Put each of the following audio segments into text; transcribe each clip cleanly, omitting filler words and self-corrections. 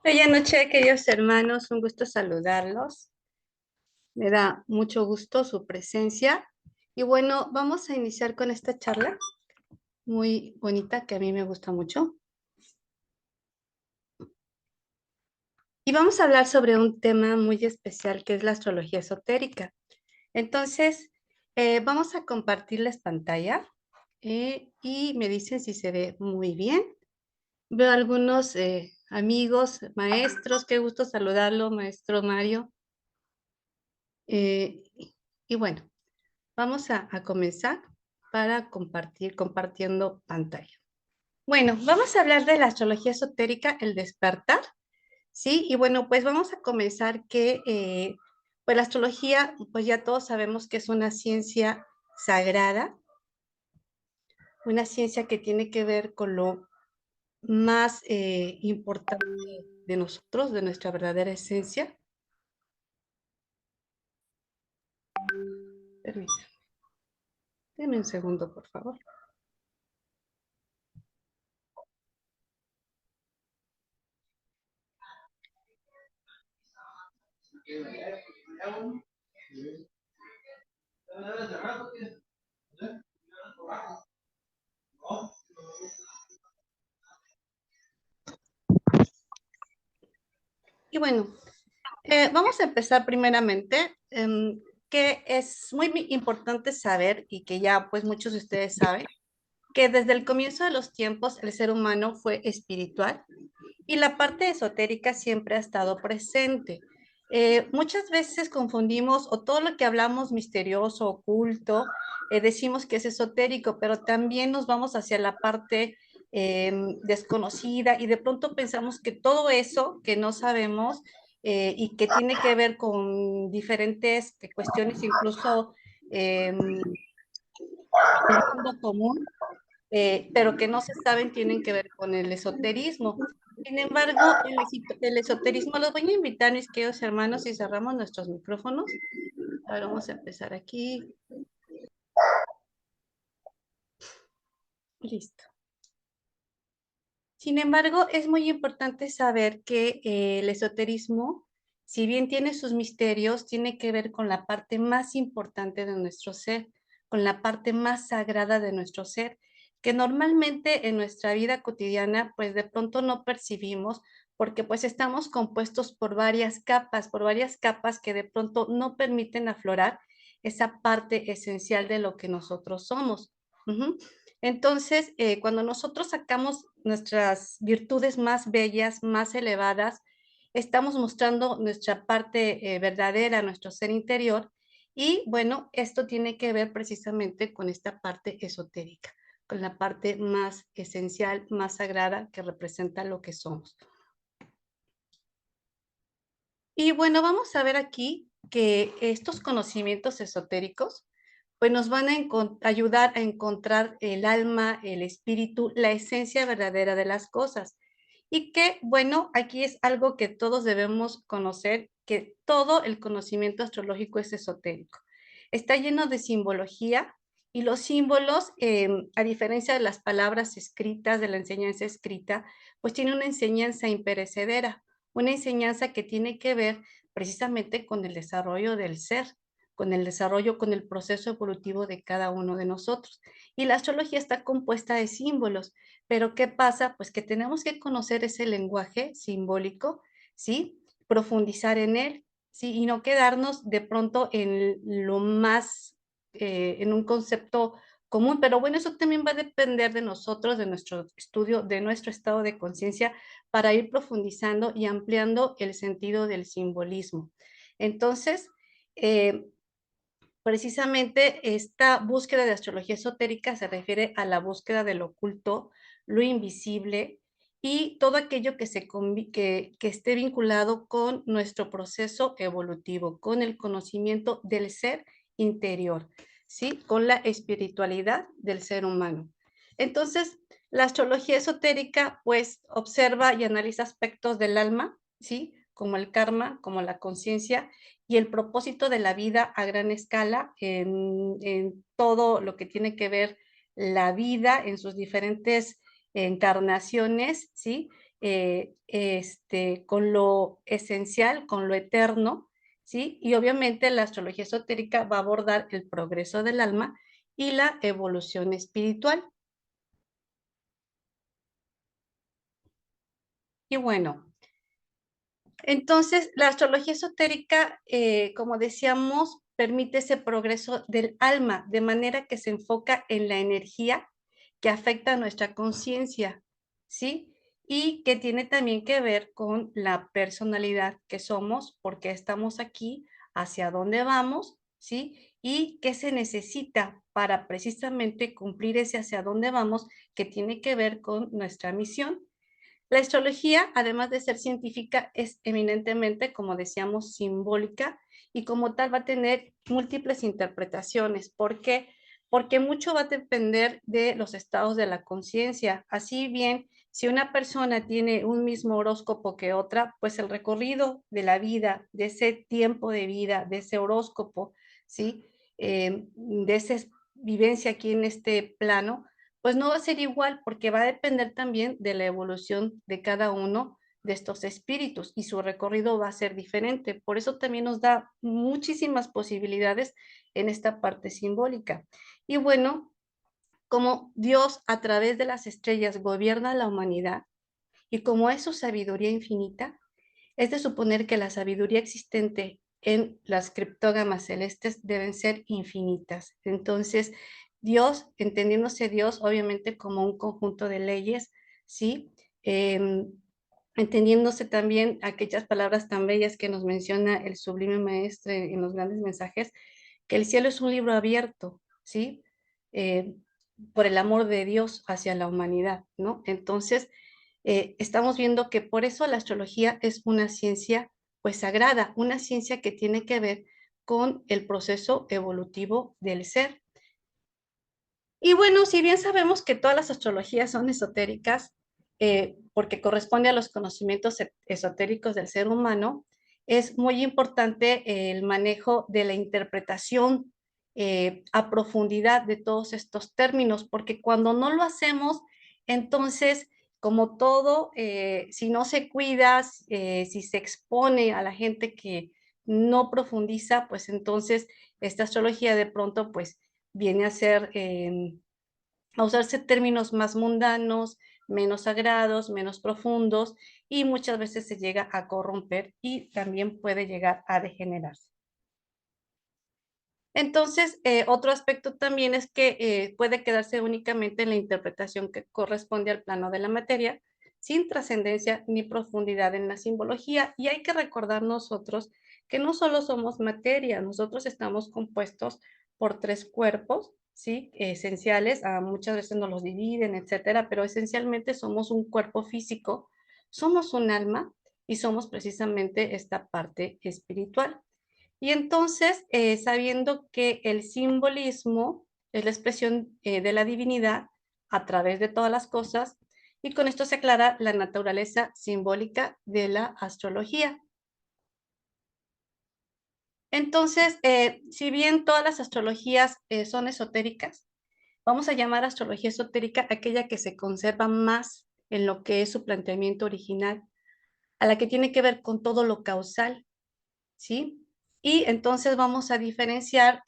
Buenas noches, queridos hermanos, un gusto saludarlos. Me da mucho gusto su presencia. Y bueno, vamos a iniciar con esta charla muy bonita que a mí me gusta mucho. Y vamos a hablar sobre un tema muy especial que es la astrología esotérica. Entonces, vamos a compartirles pantalla y me dicen si se ve muy bien. Veo algunos amigos, maestros, qué gusto saludarlo, maestro Mario. Eh, y bueno. Vamos a comenzar para compartiendo pantalla. Bueno, vamos a hablar de la astrología esotérica, el despertar, ¿sí? Y bueno, pues vamos a comenzar que, pues la astrología, pues ya todos sabemos que es una ciencia sagrada, una ciencia que tiene que ver con lo más importante de nosotros, de nuestra verdadera esencia. Permítanme, denme un segundo, por favor. Y bueno, vamos a empezar primeramente, que es muy importante saber y que ya pues muchos de ustedes saben, que desde el comienzo de los tiempos el ser humano fue espiritual y la parte esotérica siempre ha estado presente. Muchas veces confundimos o todo lo que hablamos misterioso, oculto, decimos que es esotérico, pero también nos vamos hacia la parte desconocida y de pronto pensamos que todo eso que no sabemos y que tiene que ver con diferentes cuestiones, incluso del mundo común, pero que no se saben tienen que ver con el esoterismo. Sin embargo, el esoterismo, los voy a invitar, mis queridos hermanos, y cerramos nuestros micrófonos. Ahora vamos a empezar aquí. Listo. Sin embargo, es muy importante saber que el esoterismo, si bien tiene sus misterios, tiene que ver con la parte más importante de nuestro ser, con la parte más sagrada de nuestro ser, que normalmente en nuestra vida cotidiana, pues de pronto no percibimos, porque pues estamos compuestos por varias capas que de pronto no permiten aflorar esa parte esencial de lo que nosotros somos. Ujú. Entonces, cuando nosotros sacamos nuestras virtudes más bellas, más elevadas, estamos mostrando nuestra parte verdadera, nuestro ser interior, y bueno, esto tiene que ver precisamente con esta parte esotérica, con la parte más esencial, más sagrada que representa lo que somos. Y bueno, vamos a ver aquí que estos conocimientos esotéricos pues nos van a ayudar a encontrar el alma, el espíritu, la esencia verdadera de las cosas. Y que, bueno, aquí es algo que todos debemos conocer, que todo el conocimiento astrológico es esotérico. Está lleno de simbología y los símbolos, a diferencia de las palabras escritas, de la enseñanza escrita, pues tiene una enseñanza imperecedera, una enseñanza que tiene que ver precisamente con el desarrollo del ser, con el desarrollo, con el proceso evolutivo de cada uno de nosotros. Y la astrología está compuesta de símbolos, pero ¿qué pasa? Pues que tenemos que conocer ese lenguaje simbólico, ¿sí? Profundizar en él, ¿sí? Y no quedarnos de pronto en lo más, en un concepto común, pero bueno, eso también va a depender de nosotros, de nuestro estudio, de nuestro estado de conciencia, para ir profundizando y ampliando el sentido del simbolismo. Entonces, eh, precisamente esta búsqueda de astrología esotérica se refiere a la búsqueda de lo oculto, lo invisible y todo aquello que esté vinculado con nuestro proceso evolutivo, con el conocimiento del ser interior, ¿sí? Con la espiritualidad del ser humano. Entonces, la astrología esotérica, pues, observa y analiza aspectos del alma, ¿sí? Como el karma, como la conciencia, y el propósito de la vida a gran escala en todo lo que tiene que ver la vida en sus diferentes encarnaciones, ¿sí? con lo esencial, con lo eterno, ¿sí? Y obviamente la astrología esotérica va a abordar el progreso del alma y la evolución espiritual. Y bueno, entonces la astrología esotérica, como decíamos, permite ese progreso del alma, de manera que se enfoca en la energía que afecta a nuestra conciencia, ¿sí? Y que tiene también que ver con la personalidad que somos, por qué estamos aquí, hacia dónde vamos, ¿sí? Y qué se necesita para precisamente cumplir ese hacia dónde vamos, que tiene que ver con nuestra misión. La astrología, además de ser científica, es eminentemente, como decíamos, simbólica y como tal va a tener múltiples interpretaciones. ¿Por qué? Porque mucho va a depender de los estados de la conciencia. Así bien, si una persona tiene un mismo horóscopo que otra, pues el recorrido de la vida, de ese tiempo de vida, de ese horóscopo, ¿sí? De esa vivencia aquí en este plano, pues no va a ser igual porque va a depender también de la evolución de cada uno de estos espíritus y su recorrido va a ser diferente. Por eso también nos da muchísimas posibilidades en esta parte simbólica. Y bueno, como Dios a través de las estrellas gobierna la humanidad y como es su sabiduría infinita, es de suponer que la sabiduría existente en las criptógamas celestes deben ser infinitas. Entonces, Dios, entendiéndose Dios obviamente como un conjunto de leyes, ¿sí? Em, Entendiéndose también aquellas palabras tan bellas que nos menciona el sublime maestre en los grandes mensajes, que el cielo es un libro abierto, ¿sí? Eh, por el amor de Dios hacia la humanidad, ¿no? Entonces, estamos viendo que por eso la astrología es una ciencia pues sagrada, una ciencia que tiene que ver con el proceso evolutivo del ser. Y bueno, si bien sabemos que todas las astrologías son esotéricas, porque corresponde a los conocimientos esotéricos del ser humano, es muy importante el manejo de la interpretación a profundidad de todos estos términos, porque cuando no lo hacemos, entonces, como todo, si no se cuida, si se expone a la gente que no profundiza, pues entonces esta astrología de pronto, pues viene a ser, a usarse términos más mundanos, menos sagrados, menos profundos y muchas veces se llega a corromper y también puede llegar a degenerarse. Entonces, otro aspecto también es que puede quedarse únicamente en la interpretación que corresponde al plano de la materia, sin trascendencia ni profundidad en la simbología. Y hay que recordar nosotros que no solo somos materia, nosotros estamos compuestos por tres cuerpos, ¿sí? Esenciales, muchas veces nos los dividen, etcétera, pero esencialmente somos un cuerpo físico, somos un alma y somos precisamente esta parte espiritual. Y entonces, sabiendo que el simbolismo es la expresión de la divinidad a través de todas las cosas, y con esto se aclara la naturaleza simbólica de la astrología. Entonces, si bien todas las astrologías son esotéricas, vamos a llamar astrología esotérica aquella que se conserva más en lo que es su planteamiento original, a la que tiene que ver con todo lo causal, ¿sí? Y entonces vamos a diferenciar,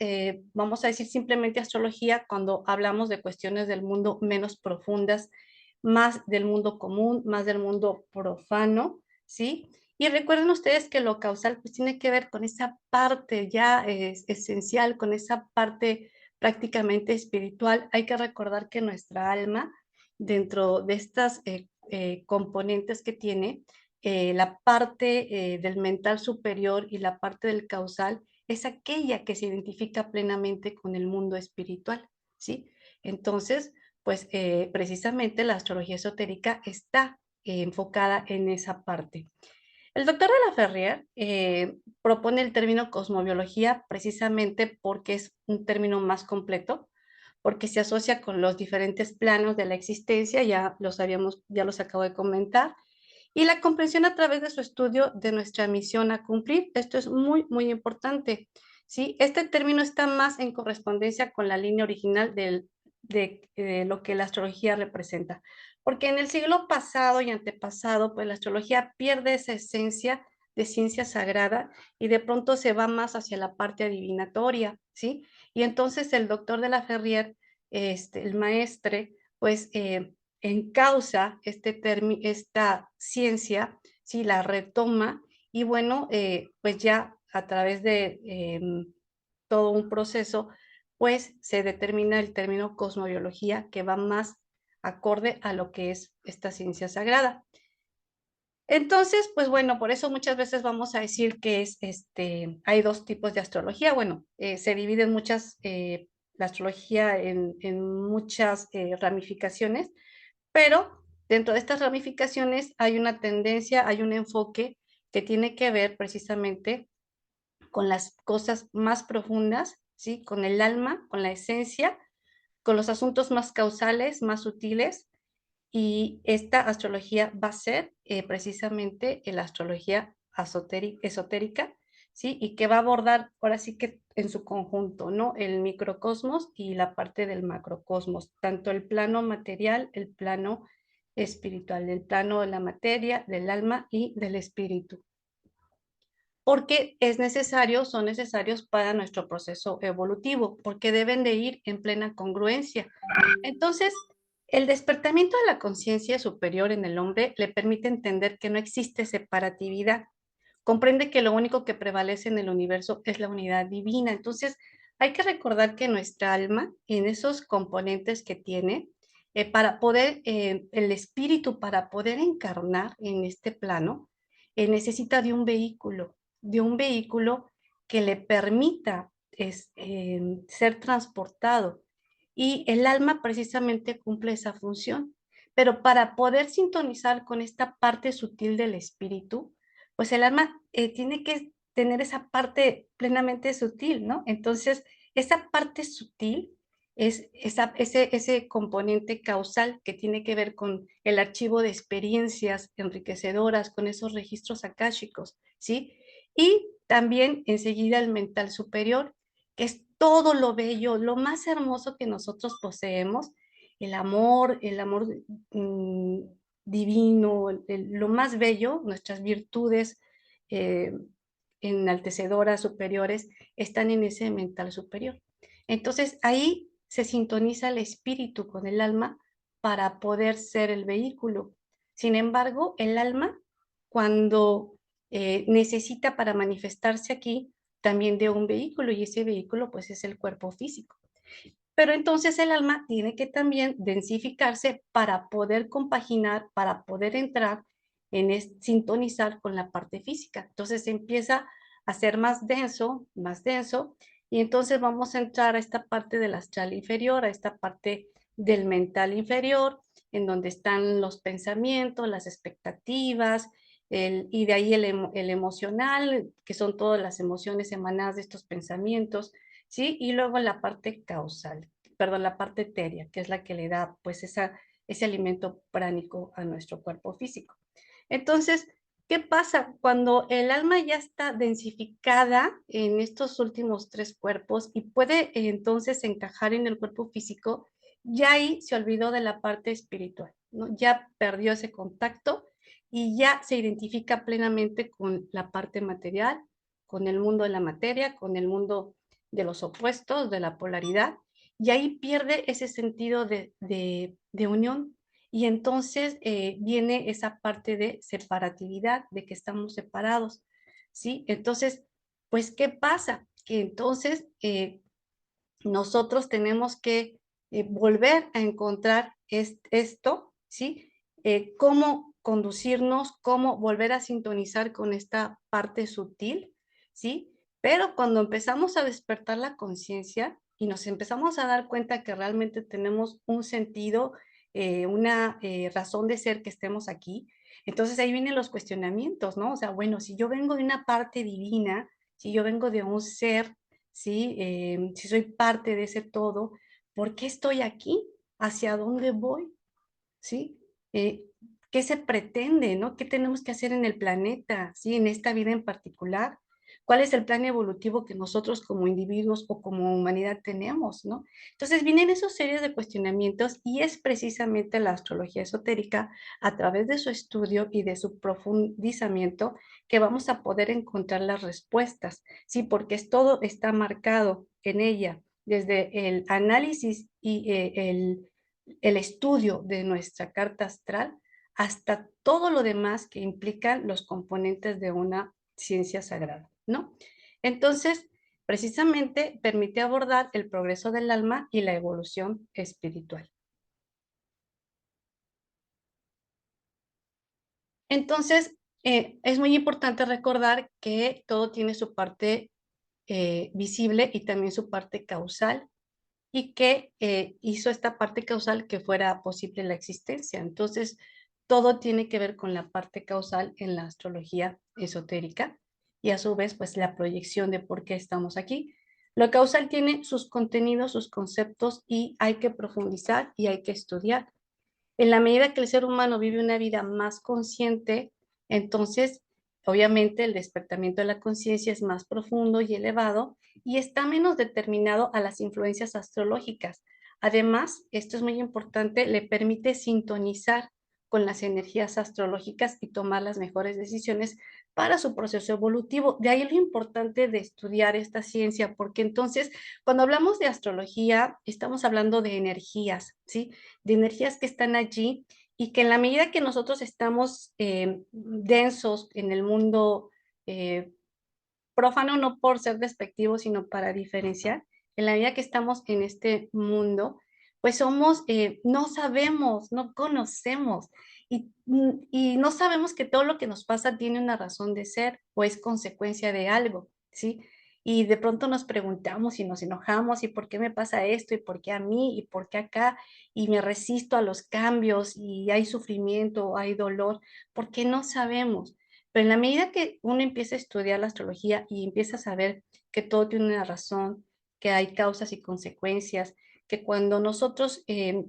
vamos a decir simplemente astrología cuando hablamos de cuestiones del mundo menos profundas, más del mundo común, más del mundo profano, ¿sí? Y recuerden ustedes que lo causal pues tiene que ver con esa parte ya esencial, con esa parte prácticamente espiritual. Hay que recordar que nuestra alma, dentro de estas componentes que tiene, la parte del mental superior y la parte del causal es aquella que se identifica plenamente con el mundo espiritual, ¿sí? Entonces, pues precisamente la astrología esotérica está enfocada en esa parte. El doctor de la Ferrier propone el término cosmobiología precisamente porque es un término más completo, porque se asocia con los diferentes planos de la existencia, ya los habíamos, ya los acabo de comentar, y la comprensión a través de su estudio de nuestra misión a cumplir. Esto es muy, muy importante, ¿sí? Este término está más en correspondencia con la línea original de lo que la astrología representa. porque en el siglo pasado y antepasado, pues la astrología pierde esa esencia de ciencia sagrada y de pronto se va más hacia la parte adivinatoria, ¿sí? Y entonces el doctor de la Ferrier, el maestre, pues encausa esta ciencia, ¿sí? La retoma y bueno, pues ya a través de todo un proceso, pues se determina el término cosmobiología que va más acorde a lo que es esta ciencia sagrada. Entonces, pues bueno, por eso muchas veces vamos a decir que hay dos tipos de astrología. Bueno, se divide en muchas, la astrología en muchas ramificaciones, pero dentro de estas ramificaciones hay una tendencia, hay un enfoque que tiene que ver precisamente con las cosas más profundas, ¿sí? Con el alma, con la esencia, con los asuntos más causales, más sutiles, y esta astrología va a ser precisamente la astrología esotérica, ¿sí? Y que va a abordar ahora sí que en su conjunto, ¿no? El microcosmos y la parte del macrocosmos, tanto el plano material, el plano espiritual, el plano de la materia, del alma y del espíritu porque son necesarios para nuestro proceso evolutivo, porque deben de ir en plena congruencia. Entonces, el despertamiento de la conciencia superior en el hombre le permite entender que no existe separatividad. Comprende que lo único que prevalece en el universo es la unidad divina. Entonces, hay que recordar que nuestra alma, en esos componentes que tiene, el espíritu para poder encarnar en este plano, necesita de un vehículo que le permita ser transportado. Y el alma precisamente cumple esa función. Pero para poder sintonizar con esta parte sutil del espíritu, pues el alma tiene que tener esa parte plenamente sutil, ¿no? Entonces, esa parte sutil es ese componente causal que tiene que ver con el archivo de experiencias enriquecedoras, con esos registros akáshicos, ¿sí? Y también enseguida el mental superior, que es todo lo bello, lo más hermoso que nosotros poseemos, el amor mm, divino, lo más bello, nuestras virtudes eh, enaltecedoras, superiores, están en ese mental superior. Entonces ahí se sintoniza el espíritu con el alma para poder ser el vehículo. Sin embargo, el alma, cuando necesita para manifestarse aquí, también de un vehículo y ese vehículo pues es el cuerpo físico. Pero entonces el alma tiene que también densificarse para poder compaginar, para poder entrar sintonizar con la parte física. Entonces empieza a ser más denso, y entonces vamos a entrar a esta parte del astral inferior, a esta parte del mental inferior, en donde están los pensamientos, las expectativas, y de ahí el emocional, que son todas las emociones emanadas de estos pensamientos, ¿sí? Y luego la parte causal, perdón, la parte etérea, que es la que le da pues ese alimento pránico a nuestro cuerpo físico. Entonces, ¿qué pasa? Cuando el alma ya está densificada en estos últimos tres cuerpos y puede entonces encajar en el cuerpo físico, ya ahí se olvidó de la parte espiritual, ¿no? Ya perdió ese contacto y ya se identifica plenamente con la parte material, con el mundo de la materia, con el mundo de los opuestos, de la polaridad, y ahí pierde ese sentido de unión. Y entonces viene esa parte de separatividad, de que estamos separados, ¿sí? Entonces, pues, ¿qué pasa? Que entonces nosotros tenemos que volver a encontrar esto, ¿sí? Cómo conducirnos, cómo volver a sintonizar con esta parte sutil, ¿sí? Pero cuando empezamos a despertar la conciencia y nos empezamos a dar cuenta que realmente tenemos un sentido, una razón de ser que estemos aquí, entonces ahí vienen los cuestionamientos, ¿no? O sea, bueno, si yo vengo de una parte divina, si yo vengo de un ser, ¿sí? Si soy parte de ese todo, ¿por qué estoy aquí? ¿Hacia dónde voy? ¿Sí? Eh, ¿Qué se pretende, no? ¿Qué tenemos que hacer en el planeta, sí? En esta vida en particular. cuál es el plan evolutivo que nosotros como individuos o como humanidad tenemos, ¿no? Entonces vienen esos series de cuestionamientos y es precisamente la astrología esotérica, a través de su estudio y de su profundizamiento, que vamos a poder encontrar las respuestas, ¿sí? Porque todo está marcado en ella, desde el análisis y el estudio de nuestra carta astral hasta todo lo demás que implican los componentes de una ciencia sagrada, ¿no? Entonces, precisamente permite abordar el progreso del alma y la evolución espiritual. Entonces, es muy importante recordar que todo tiene su parte visible y también su parte causal, y que hizo esta parte causal que fuera posible la existencia. Entonces, todo tiene que ver con la parte causal en la astrología esotérica y a su vez, pues la proyección de por qué estamos aquí. Lo causal tiene sus contenidos, sus conceptos y hay que profundizar y hay que estudiar. En la medida que el ser humano vive una vida más consciente, entonces, obviamente, el despertamiento de la conciencia es más profundo y elevado y está menos determinado a las influencias astrológicas. Además, esto es muy importante, le permite sintonizar con las energías astrológicas y tomar las mejores decisiones para su proceso evolutivo. De ahí lo importante de estudiar esta ciencia, porque entonces, cuando hablamos de astrología, estamos hablando de energías, ¿sí? De energías que están allí y que en la medida que nosotros estamos densos en el mundo eh, profano, no por ser despectivo, sino para diferenciar, en la medida que estamos en este mundo, pues somos, no sabemos, no conocemos y no sabemos que todo lo que nos pasa tiene una razón de ser o es consecuencia de algo, ¿sí? Y de pronto nos preguntamos y nos enojamos y por qué me pasa esto y por qué a mí y por qué acá y me resisto a los cambios y hay sufrimiento, hay dolor, porque no sabemos. Pero en la medida que uno empieza a estudiar la astrología y empieza a saber que todo tiene una razón, que hay causas y consecuencias, que cuando nosotros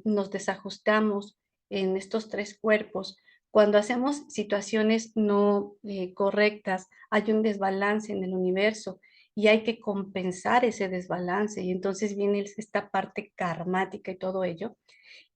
nos desajustamos en estos tres cuerpos, cuando hacemos situaciones no correctas, hay un desbalance en el universo y hay que compensar ese desbalance y entonces viene esta parte karmática y todo ello.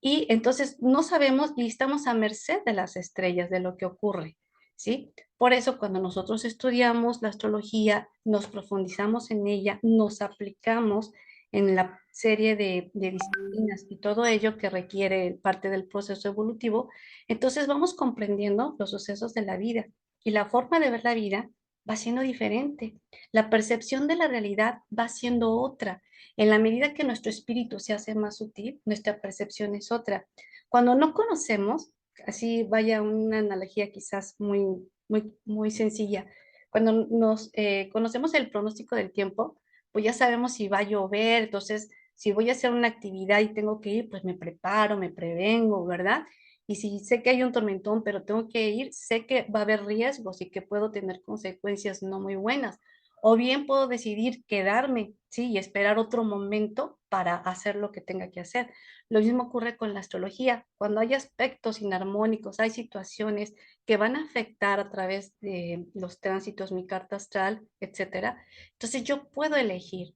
Y entonces no sabemos y estamos a merced de las estrellas, de lo que ocurre, ¿sí? Por eso cuando nosotros estudiamos la astrología, nos profundizamos en ella, nos aplicamos en la serie de disciplinas y todo ello que requiere parte del proceso evolutivo, entonces vamos comprendiendo los sucesos de la vida y la forma de ver la vida va siendo diferente. La percepción de la realidad va siendo otra. En la medida que nuestro espíritu se hace más sutil, nuestra percepción es otra. Cuando no conocemos, así vaya una analogía quizás muy sencilla, cuando nos conocemos el pronóstico del tiempo, pues ya sabemos si va a llover, entonces si voy a hacer una actividad y tengo que ir, pues me preparo, me prevengo, ¿verdad? Y si sé que hay un tormentón, pero tengo que ir, sé que va a haber riesgos y que puedo tener consecuencias no muy buenas. O bien puedo decidir quedarme, ¿sí? Y esperar otro momento para hacer lo que tenga que hacer. Lo mismo ocurre con la astrología. Cuando hay aspectos inarmónicos, hay situaciones que van a afectar a través de los tránsitos, mi carta astral, etcétera. Entonces yo puedo elegir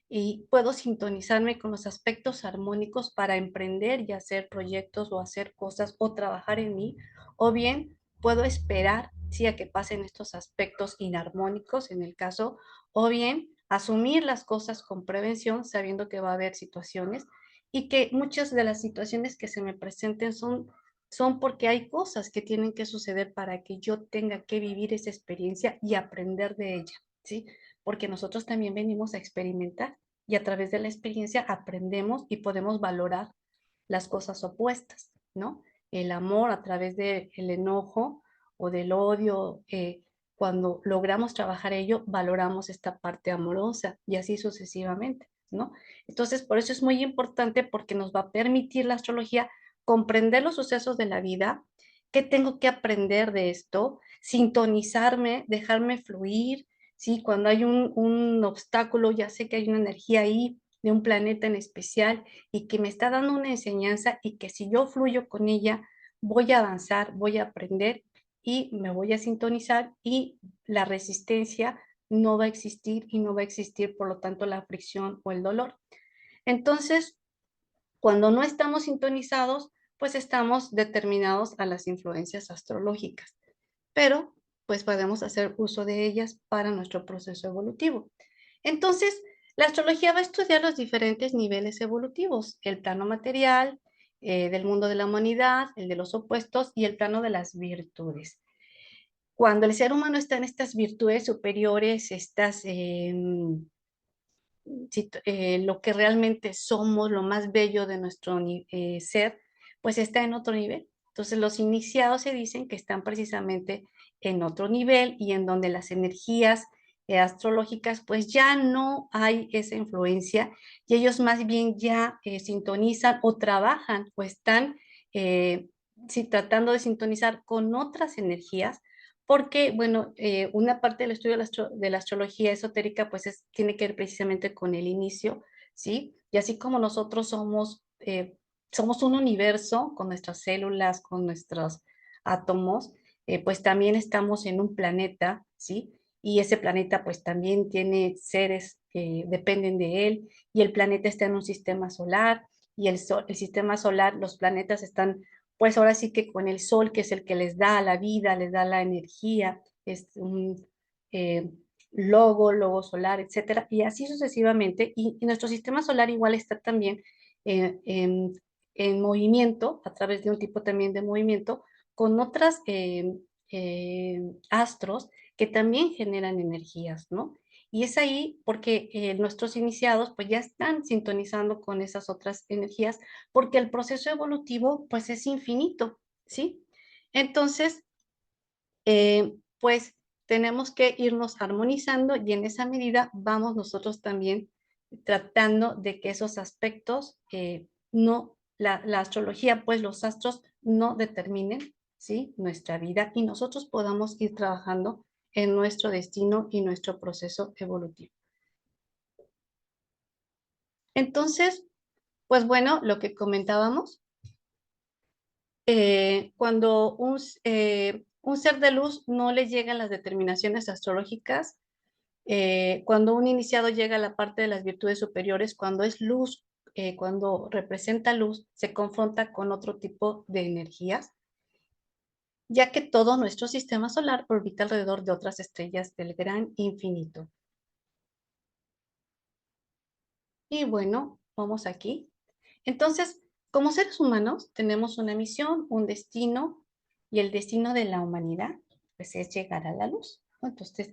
y puedo sintonizarme con los aspectos armónicos para emprender y hacer proyectos o hacer cosas o trabajar en mí, o bien puedo esperar, sí, a que pasen estos aspectos inarmónicos en el caso, o bien asumir las cosas con prevención, sabiendo que va a haber situaciones y que muchas de las situaciones que se me presenten son porque hay cosas que tienen que suceder para que yo tenga que vivir esa experiencia y aprender de ella, ¿sí? Porque nosotros también venimos a experimentar y a través de la experiencia aprendemos y podemos valorar las cosas opuestas, ¿no? El amor a través del enojo o del odio, cuando logramos trabajar ello, valoramos esta parte amorosa y así sucesivamente, ¿no? Entonces, por eso es muy importante porque nos va a permitir la astrología comprender los sucesos de la vida, qué tengo que aprender de esto, sintonizarme, dejarme fluir, ¿sí? Cuando hay un obstáculo, ya sé que hay una energía ahí de un planeta en especial y que me está dando una enseñanza y que si yo fluyo con ella, voy a avanzar, voy a aprender y me voy a sintonizar y la resistencia no va a existir y no va a existir, por lo tanto, la fricción o el dolor. Entonces, cuando no estamos sintonizados, pues estamos determinados a las influencias astrológicas, pero pues podemos hacer uso de ellas para nuestro proceso evolutivo. Entonces, la astrología va a estudiar los diferentes niveles evolutivos, el plano material, del mundo de la humanidad, el de los opuestos y el plano de las virtudes. Cuando el ser humano está en estas virtudes superiores, estas lo que realmente somos, lo más bello de nuestro ser, pues está en otro nivel. Entonces los iniciados se dicen que están precisamente en otro nivel y en donde las energías astrológicas pues ya no hay esa influencia y ellos más bien ya sintonizan o trabajan o están sí, tratando de sintonizar con otras energías porque, bueno, una parte del estudio de la astrología esotérica, pues tiene que ver precisamente con el inicio, ¿sí? Y así como nosotros somos un universo con nuestras células, con nuestros átomos, pues también estamos en un planeta, ¿sí? Y ese planeta pues también tiene seres que dependen de él, y el planeta está en un sistema solar, y el sistema solar, los planetas están pues ahora sí que con el sol, que es el que les da la vida, les da la energía, es un eh, logo solar, etcétera, y así sucesivamente. Y nuestro sistema solar igual está también eh, en, en movimiento, a través de un tipo también de movimiento, con otras astros que también generan energías, ¿no? Y es ahí porque nuestros iniciados pues ya están sintonizando con esas otras energías porque el proceso evolutivo pues es infinito, ¿sí? Entonces, pues tenemos que irnos armonizando y en esa medida vamos nosotros también tratando de que esos aspectos no, la astrología, pues los astros no determinen, ¿sí? Nuestra vida y nosotros podamos ir trabajando en nuestro destino y nuestro proceso evolutivo. Entonces, pues bueno, lo que comentábamos, cuando un ser de luz no le llegan las determinaciones astrológicas, cuando un iniciado llega a la parte de las virtudes superiores, cuando es luz, cuando representa luz, se confronta con otro tipo de energías, ya que todo nuestro sistema solar orbita alrededor de otras estrellas del gran infinito. Y bueno, vamos aquí. Entonces, como seres humanos, tenemos una misión, un destino, y el destino de la humanidad, pues es llegar a la luz, ¿no? Entonces,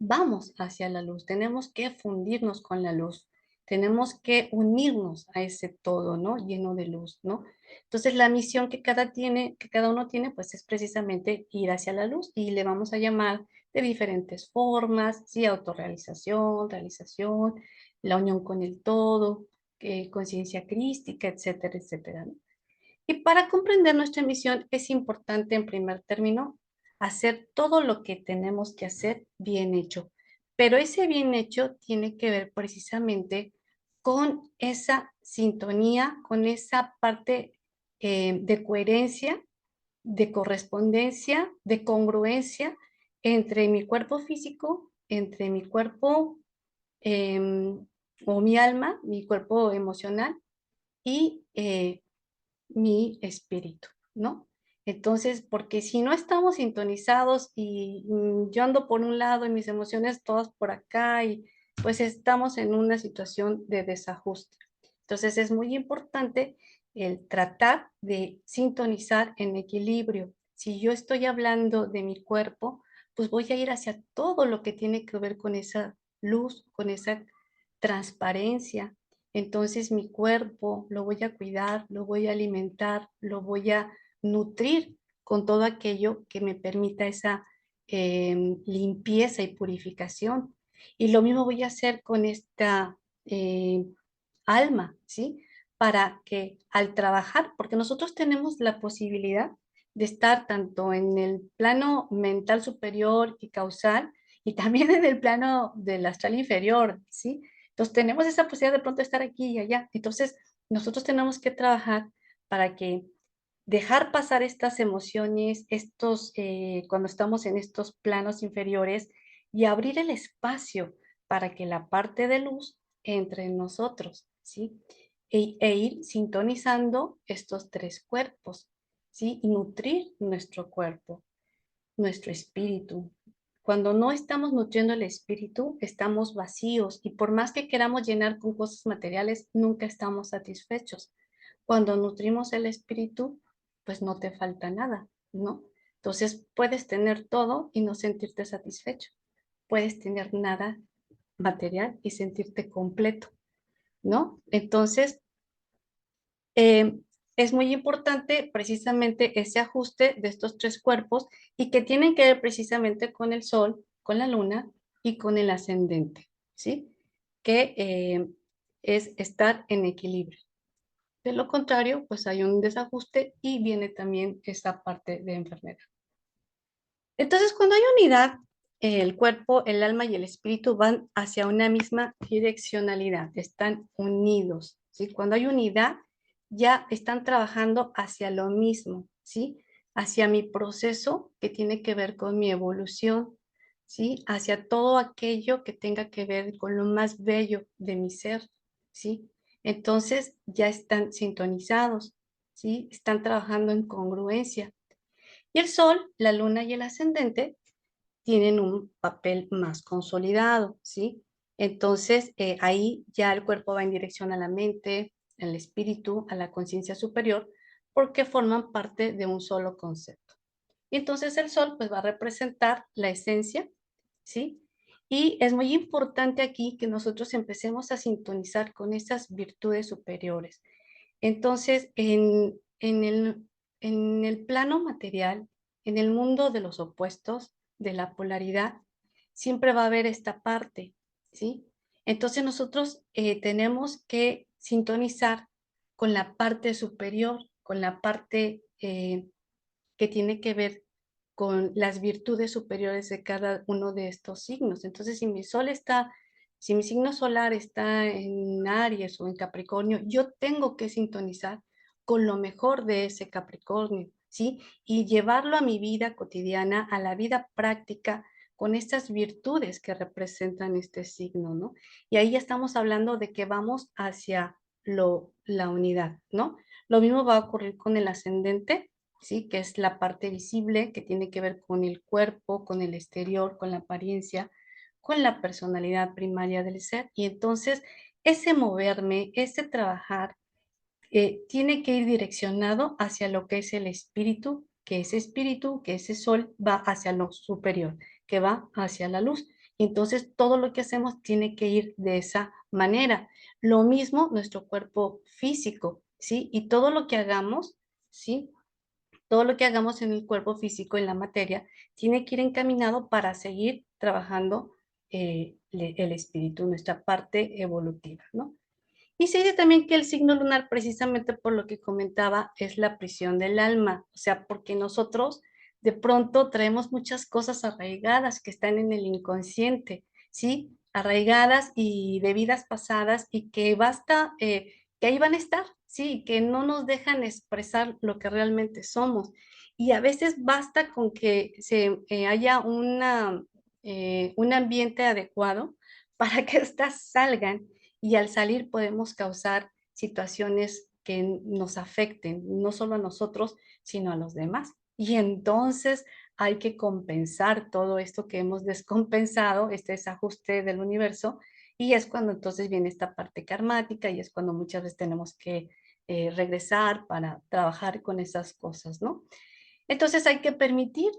vamos hacia la luz, tenemos que fundirnos con la luz, tenemos que unirnos a ese todo, ¿no? Lleno de luz, ¿no? Entonces, la misión que cada uno tiene, pues es precisamente ir hacia la luz y le vamos a llamar de diferentes formas, sí, autorrealización, realización, la unión con el todo, conciencia crística, etcétera, etcétera, ¿no? Y para comprender nuestra misión es importante, en primer término, hacer todo lo que tenemos que hacer bien hecho. Pero ese bien hecho tiene que ver precisamente con esa sintonía, con esa parte de coherencia, de correspondencia, de congruencia entre mi cuerpo físico, entre mi cuerpo o mi alma, mi cuerpo emocional y mi espíritu, ¿no? Entonces, porque si no estamos sintonizados y yo ando por un lado y mis emociones todas por acá y pues estamos en una situación de desajuste. Entonces es muy importante el tratar de sintonizar en equilibrio. Si yo estoy hablando de mi cuerpo, pues voy a ir hacia todo lo que tiene que ver con esa luz, con esa transparencia. Entonces mi cuerpo lo voy a cuidar, lo voy a alimentar, lo voy a nutrir con todo aquello que me permita esa limpieza y purificación. Y lo mismo voy a hacer con esta eh, alma, ¿sí? Para que al trabajar, porque nosotros tenemos la posibilidad de estar tanto en el plano mental superior y causal y también en el plano del astral inferior, ¿sí? Entonces tenemos esa posibilidad de pronto estar aquí y allá. Entonces nosotros tenemos que trabajar para que dejar pasar estas emociones, cuando estamos en estos planos inferiores y abrir el espacio para que la parte de luz entre en nosotros, ¿sí? E ir sintonizando estos tres cuerpos, ¿sí? Y nutrir nuestro cuerpo, nuestro espíritu. Cuando no estamos nutriendo el espíritu, estamos vacíos y por más que queramos llenar con cosas materiales, nunca estamos satisfechos. Cuando nutrimos el espíritu, pues no te falta nada, ¿no? Entonces puedes tener todo y no sentirte satisfecho. Puedes tener nada material y sentirte completo, ¿no? Entonces, eh, es muy importante precisamente ese ajuste de estos tres cuerpos y que tienen que ver precisamente con el sol, con la luna y con el ascendente, ¿sí? Que es estar en equilibrio. De lo contrario, pues hay un desajuste y viene también esa parte de enfermedad. Entonces, cuando hay unidad, el cuerpo, el alma y el espíritu van hacia una misma direccionalidad, están unidos, ¿sí? Cuando hay unidad, ya están trabajando hacia lo mismo, ¿sí? Hacia mi proceso que tiene que ver con mi evolución, ¿sí? Hacia todo aquello que tenga que ver con lo más bello de mi ser, ¿sí? Entonces, ya están sintonizados, ¿sí? Están trabajando en congruencia. Y el sol, la luna y el ascendente tienen un papel más consolidado, ¿sí? Entonces, ahí ya el cuerpo va en dirección a la mente, al espíritu, a la conciencia superior, porque forman parte de un solo concepto. Y entonces el sol pues va a representar la esencia, ¿sí? Y es muy importante aquí que nosotros empecemos a sintonizar con esas virtudes superiores. Entonces, en el plano material, en el mundo de los opuestos, de la polaridad, siempre va a haber esta parte, ¿sí? Entonces nosotros tenemos que sintonizar con la parte superior, con la parte que tiene que ver con las virtudes superiores de cada uno de estos signos. Entonces, si mi signo solar está en Aries o en Capricornio, yo tengo que sintonizar con lo mejor de ese Capricornio, ¿sí? Y llevarlo a mi vida cotidiana, a la vida práctica, con estas virtudes que representan este signo, ¿no? Y ahí ya estamos hablando de que vamos hacia la unidad, ¿no? Lo mismo va a ocurrir con el ascendente, ¿sí? Que es la parte visible, que tiene que ver con el cuerpo, con el exterior, con la apariencia, con la personalidad primaria del ser. Y entonces ese moverme, ese trabajar, tiene que ir direccionado hacia lo que es el espíritu, que ese sol va hacia lo superior, que va hacia la luz. Y entonces todo lo que hacemos tiene que ir de esa manera. Lo mismo nuestro cuerpo físico, ¿sí? Y todo lo que hagamos, ¿sí? Todo lo que hagamos en el cuerpo físico, en la materia, tiene que ir encaminado para seguir trabajando el espíritu, nuestra parte evolutiva, ¿no? Y se dice también que el signo lunar, precisamente por lo que comentaba, es la prisión del alma, o sea, porque nosotros de pronto traemos muchas cosas arraigadas que están en el inconsciente, ¿sí? Arraigadas y de vidas pasadas y que basta, que ahí van a estar, ¿sí? Que no nos dejan expresar lo que realmente somos. Y a veces basta con que haya un ambiente adecuado para que éstas salgan y al salir podemos causar situaciones que nos afecten, no solo a nosotros, sino a los demás. Y entonces hay que compensar todo esto que hemos descompensado, este desajuste del universo, y es cuando entonces viene esta parte karmática y es cuando muchas veces tenemos que regresar para trabajar con esas cosas, ¿no? Entonces hay que permitir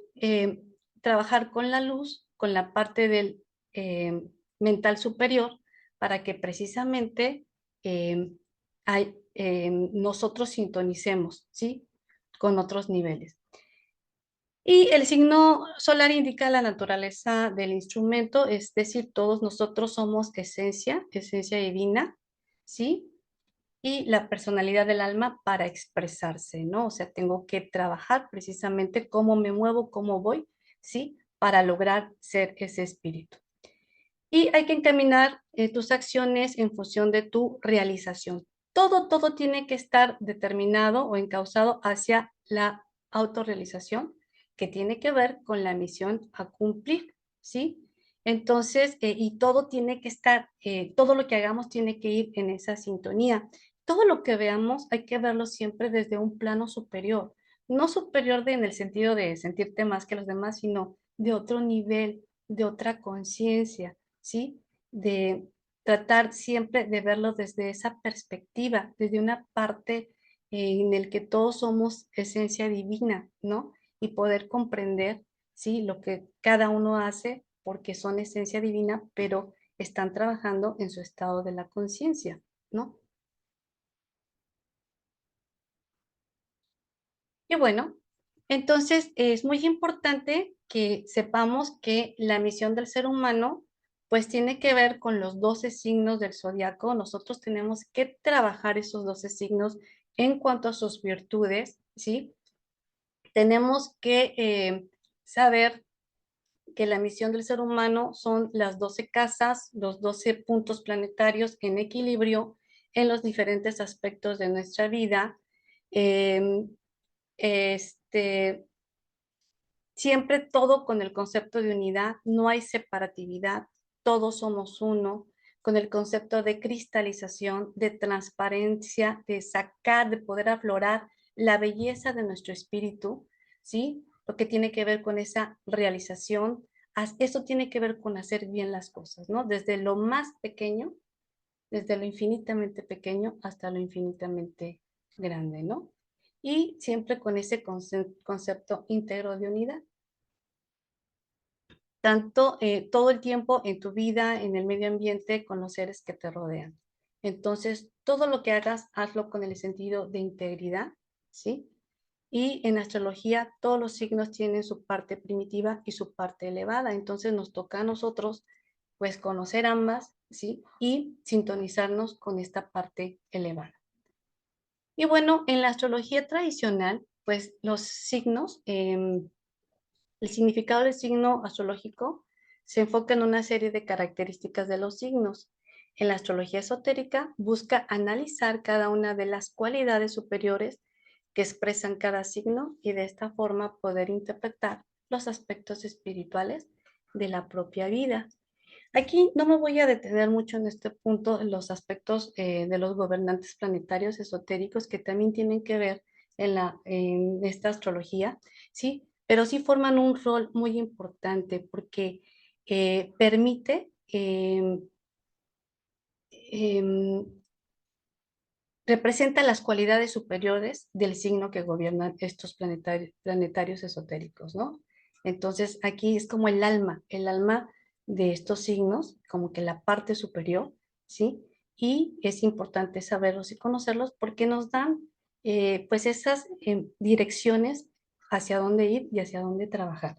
trabajar con la luz, con la parte del mental superior, para que precisamente eh, nosotros sintonicemos, ¿sí? Con otros niveles. Y el signo solar indica la naturaleza del instrumento, es decir, todos nosotros somos esencia, esencia divina, ¿sí? Y la personalidad del alma para expresarse, ¿no? O sea, tengo que trabajar precisamente cómo me muevo, cómo voy, ¿sí? Para lograr ser ese espíritu. Y hay que encaminar tus acciones en función de tu realización. Todo tiene que estar determinado o encauzado hacia la autorrealización, que tiene que ver con la misión a cumplir, ¿sí? Entonces, y todo tiene que estar, todo lo que hagamos tiene que ir en esa sintonía. Todo lo que veamos hay que verlo siempre desde un plano superior, no superior en el sentido de sentirte más que los demás, sino de otro nivel, de otra conciencia, ¿sí? De tratar siempre de verlo desde esa perspectiva, desde una parte en el que todos somos esencia divina, ¿no? Y poder comprender, ¿sí? Lo que cada uno hace porque son esencia divina, pero están trabajando en su estado de la conciencia, ¿no? Y bueno, entonces es muy importante que sepamos que la misión del ser humano pues tiene que ver con los 12 signos del zodiaco. Nosotros tenemos que trabajar esos 12 signos en cuanto a sus virtudes, ¿sí? Tenemos que saber que la misión del ser humano son las 12 casas, los 12 puntos planetarios en equilibrio en los diferentes aspectos de nuestra vida. Eh, este, Siempre todo con el concepto de unidad, no hay separatividad, todos somos uno, con el concepto de cristalización, de transparencia, de sacar, de poder aflorar la belleza de nuestro espíritu, ¿sí? Lo que tiene que ver con esa realización, eso tiene que ver con hacer bien las cosas, ¿no? Desde lo más pequeño, desde lo infinitamente pequeño hasta lo infinitamente grande, ¿no? Y siempre con ese concepto íntegro de unidad tanto todo el tiempo en tu vida, en el medio ambiente, con los seres que te rodean. Entonces, todo lo que hagas, hazlo con el sentido de integridad, ¿sí? Y en astrología, todos los signos tienen su parte primitiva y su parte elevada. Entonces, nos toca a nosotros, pues, conocer ambas, ¿sí? Y sintonizarnos con esta parte elevada. Y bueno, en la astrología tradicional, pues, los signos, el significado del signo astrológico se enfoca en una serie de características de los signos. En la astrología esotérica busca analizar cada una de las cualidades superiores que expresan cada signo y de esta forma poder interpretar los aspectos espirituales de la propia vida. Aquí no me voy a detener mucho en este punto en los aspectos de los gobernantes planetarios esotéricos que también tienen que ver en esta astrología, ¿sí? Pero sí forman un rol muy importante porque permite em, representa las cualidades superiores del signo que gobiernan estos planetarios esotéricos, ¿no? Entonces, aquí es como el alma de estos signos, como que la parte superior, ¿sí? Y es importante saberlos y conocerlos porque nos dan, pues, esas direcciones hacia dónde ir y hacia dónde trabajar.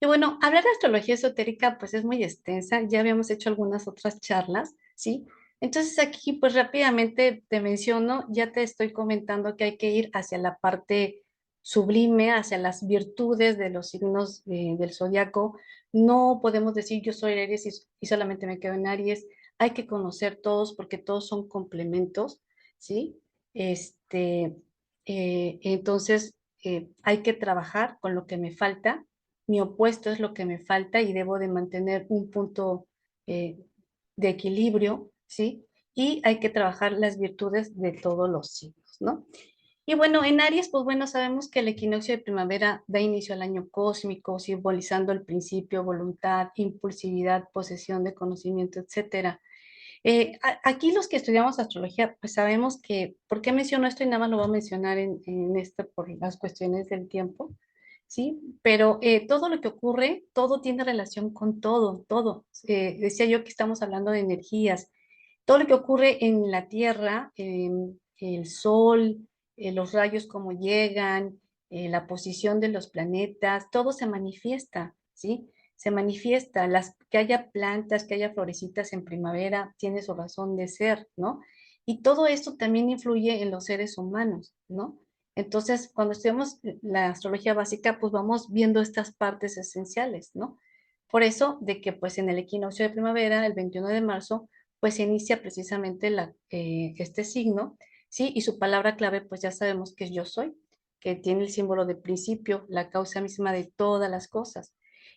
Y bueno, hablar de astrología esotérica pues es muy extensa, ya habíamos hecho algunas otras charlas, ¿sí? Entonces aquí pues rápidamente te menciono, ya te estoy comentando que hay que ir hacia la parte sublime, hacia las virtudes de los signos del zodiaco. No podemos decir yo soy Aries y solamente me quedo en Aries, hay que conocer todos porque todos son complementos, ¿sí? Este, entonces hay que trabajar con lo que me falta, mi opuesto es lo que me falta y debo de mantener un punto eh, de equilibrio, ¿sí? Y hay que trabajar las virtudes de todos los signos, ¿no? Y bueno, en Aries, pues bueno, sabemos que el equinoccio de primavera da inicio al año cósmico, simbolizando el principio, voluntad, impulsividad, posesión de conocimiento, etcétera. Aquí los que estudiamos astrología, pues sabemos que, ¿por qué menciono esto? Y nada más lo voy a mencionar en esto por las cuestiones del tiempo, ¿sí? Pero todo lo que ocurre, todo tiene relación con todo, todo. Decía yo que estamos hablando de energías. Todo lo que ocurre en la Tierra, el Sol, los rayos como llegan, la posición de los planetas, todo se manifiesta, ¿sí? Se manifiesta, que haya plantas, que haya florecitas en primavera, tiene su razón de ser, ¿no? Y todo esto también influye en los seres humanos, ¿no? Entonces, cuando estudiamos la astrología básica, pues vamos viendo estas partes esenciales, ¿no? Por eso, de que pues en el equinoccio de primavera, el 21 de marzo, pues se inicia precisamente este signo, ¿sí? Y su palabra clave, pues ya sabemos que es yo soy, que tiene el símbolo de principio, la causa misma de todas las cosas.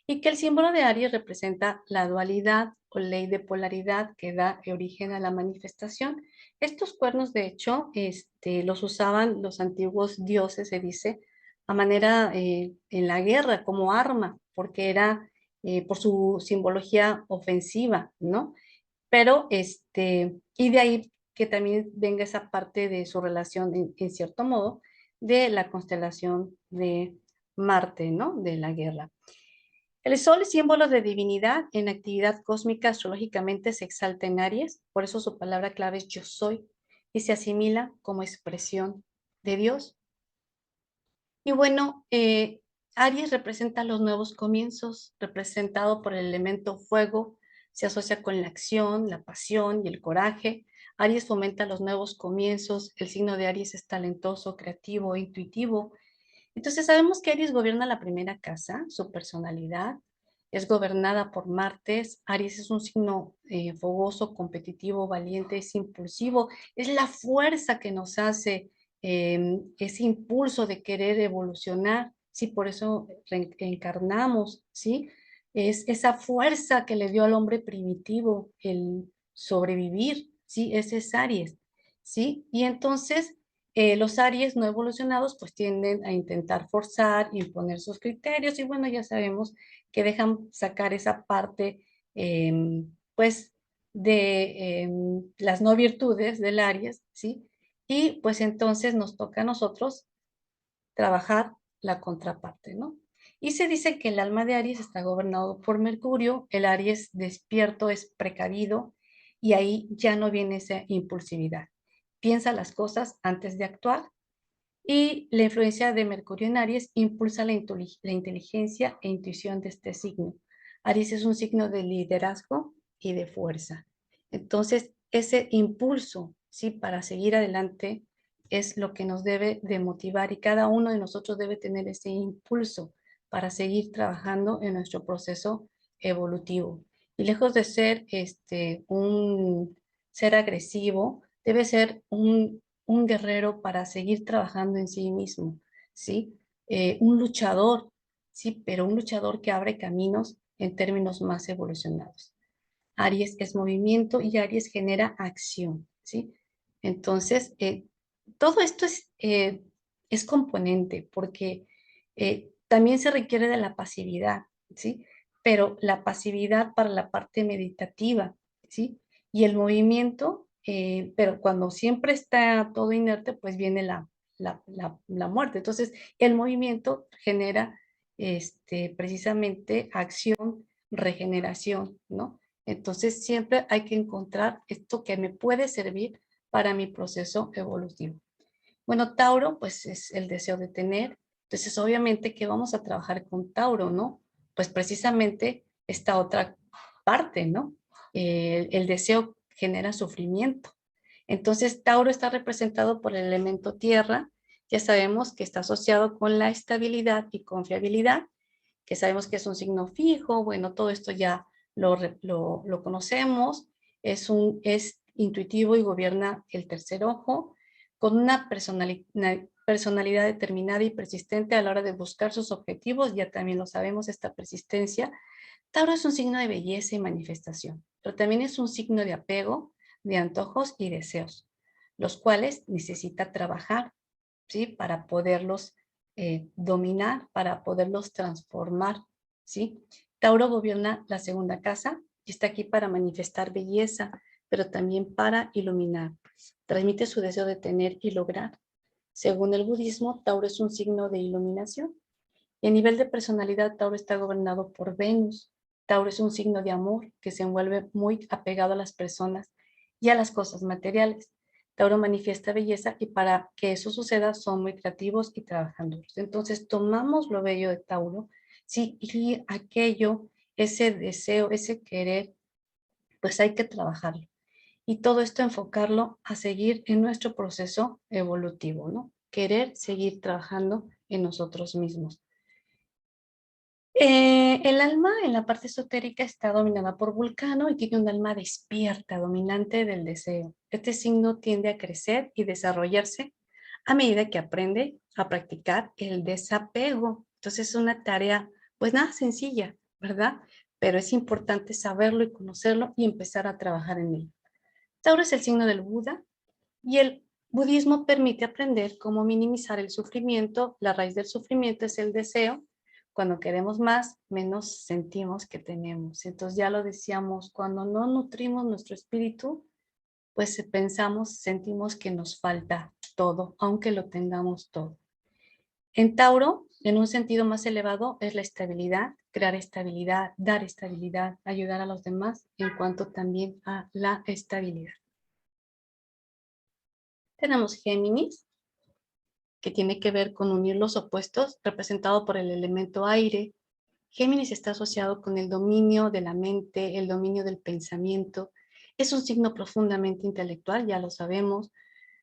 Y que el símbolo de Aries representa la dualidad o ley de polaridad que da origen a la manifestación. Estos cuernos, de hecho, los usaban los antiguos dioses, se dice, a manera en la guerra, como arma, porque era por su simbología ofensiva, ¿no? Pero, y de ahí que también venga esa parte de su relación, en cierto modo, de la constelación de Marte, ¿no? De la guerra. El Sol, símbolo de divinidad, en actividad cósmica astrológicamente se exalta en Aries, por eso su palabra clave es yo soy, y se asimila como expresión de Dios. Y bueno, Aries representa los nuevos comienzos, representado por el elemento fuego, se asocia con la acción, la pasión y el coraje. Aries fomenta los nuevos comienzos, el signo de Aries es talentoso, creativo, intuitivo. Entonces sabemos que Aries gobierna la primera casa, su personalidad, es gobernada por Marte. Aries es un signo fogoso, competitivo, valiente, es impulsivo, es la fuerza que nos hace ese impulso de querer evolucionar, sí, por eso reencarnamos, ¿sí? Es esa fuerza que le dio al hombre primitivo el sobrevivir, ¿sí? Ese es Aries, ¿sí? Y entonces los Aries no evolucionados pues tienden a intentar forzar, imponer sus criterios y bueno, ya sabemos que dejan sacar esa parte pues de las no virtudes del Aries, ¿sí? Y pues entonces nos toca a nosotros trabajar la contraparte, ¿no? Y se dice que el alma de Aries está gobernado por Mercurio, el Aries despierto es precavido y ahí ya no viene esa impulsividad. Piensa las cosas antes de actuar y la influencia de Mercurio en Aries impulsa la inteligencia e intuición de este signo. Aries es un signo de liderazgo y de fuerza. Entonces, ese impulso, ¿sí? Para seguir adelante es lo que nos debe de motivar y cada uno de nosotros debe tener ese impulso para seguir trabajando en nuestro proceso evolutivo. Y lejos de ser un ser agresivo, debe ser un guerrero para seguir trabajando en sí mismo, ¿sí? Un luchador, ¿sí? Pero un luchador que abre caminos en términos más evolucionados. Aries es movimiento y Aries genera acción, ¿sí? Entonces, todo esto es componente porque también se requiere de la pasividad, ¿sí? Pero la pasividad para la parte meditativa, ¿sí? Y el movimiento, pero cuando siempre está todo inerte, pues viene la muerte. Entonces, el movimiento genera precisamente acción, regeneración, ¿no? Entonces, siempre hay que encontrar esto que me puede servir para mi proceso evolutivo. Bueno, Tauro, pues es el deseo de tener. Entonces, obviamente que vamos a trabajar con Tauro, ¿no? Pues precisamente esta otra parte, ¿no? El deseo genera sufrimiento. Entonces, Tauro está representado por el elemento tierra. Ya sabemos que está asociado con la estabilidad y confiabilidad, que sabemos que es un signo fijo. Bueno, todo esto ya lo conocemos. Es intuitivo y gobierna el tercer ojo con una personalidad determinada y persistente a la hora de buscar sus objetivos, ya también lo sabemos, esta persistencia. Tauro es un signo de belleza y manifestación, pero también es un signo de apego, de antojos y deseos, los cuales necesita trabajar, ¿sí? Para poderlos dominar, para poderlos transformar, ¿sí? Tauro gobierna la segunda casa y está aquí para manifestar belleza, pero también para iluminar. Transmite su deseo de tener y lograr. Según el budismo, Tauro es un signo de iluminación. Y a nivel de personalidad, Tauro está gobernado por Venus. Tauro es un signo de amor que se envuelve muy apegado a las personas y a las cosas materiales. Tauro manifiesta belleza y para que eso suceda son muy creativos y trabajadores. Entonces tomamos lo bello de Tauro, sí, y aquello, ese deseo, ese querer, pues hay que trabajarlo. Y todo esto enfocarlo a seguir en nuestro proceso evolutivo, ¿no? Querer seguir trabajando en nosotros mismos. El alma en la parte esotérica está dominada por Vulcano y tiene un alma despierta, dominante del deseo. Este signo tiende a crecer y desarrollarse a medida que aprende a practicar el desapego. Entonces es una tarea, pues nada sencilla, ¿verdad? Pero es importante saberlo y conocerlo y empezar a trabajar en él. Tauro es el signo del Buda y el budismo permite aprender cómo minimizar el sufrimiento. La raíz del sufrimiento es el deseo. Cuando queremos más, menos sentimos que tenemos. Entonces ya lo decíamos, cuando no nutrimos nuestro espíritu, pues pensamos, sentimos que nos falta todo, aunque lo tengamos todo. En Tauro, en un sentido más elevado, es la estabilidad, crear estabilidad, dar estabilidad, ayudar a los demás en cuanto también a la estabilidad. Tenemos Géminis, que tiene que ver con unir los opuestos, representado por el elemento aire. Géminis está asociado con el dominio de la mente, el dominio del pensamiento. Es un signo profundamente intelectual, ya lo sabemos.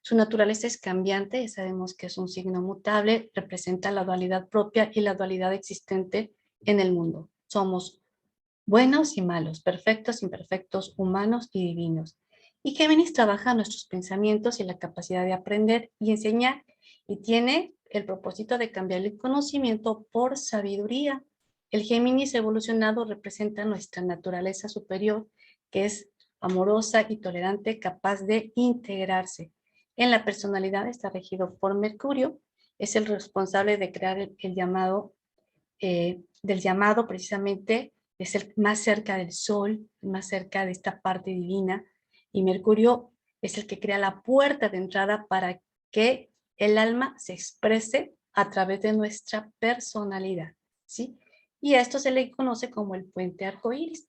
Su naturaleza es cambiante, ya sabemos que es un signo mutable, representa la dualidad propia y la dualidad existente en el mundo. Somos buenos y malos, perfectos, imperfectos, humanos y divinos. Y Géminis trabaja nuestros pensamientos y la capacidad de aprender y enseñar, y tiene el propósito de cambiar el conocimiento por sabiduría. El Géminis evolucionado representa nuestra naturaleza superior, que es amorosa y tolerante, capaz de integrarse. En la personalidad está regido por Mercurio, es el responsable de crear el llamado del llamado precisamente, es el más cerca del sol, más cerca de esta parte divina, y Mercurio es el que crea la puerta de entrada para que el alma se exprese a través de nuestra personalidad, ¿sí? Y a esto se le conoce como el puente arcoíris.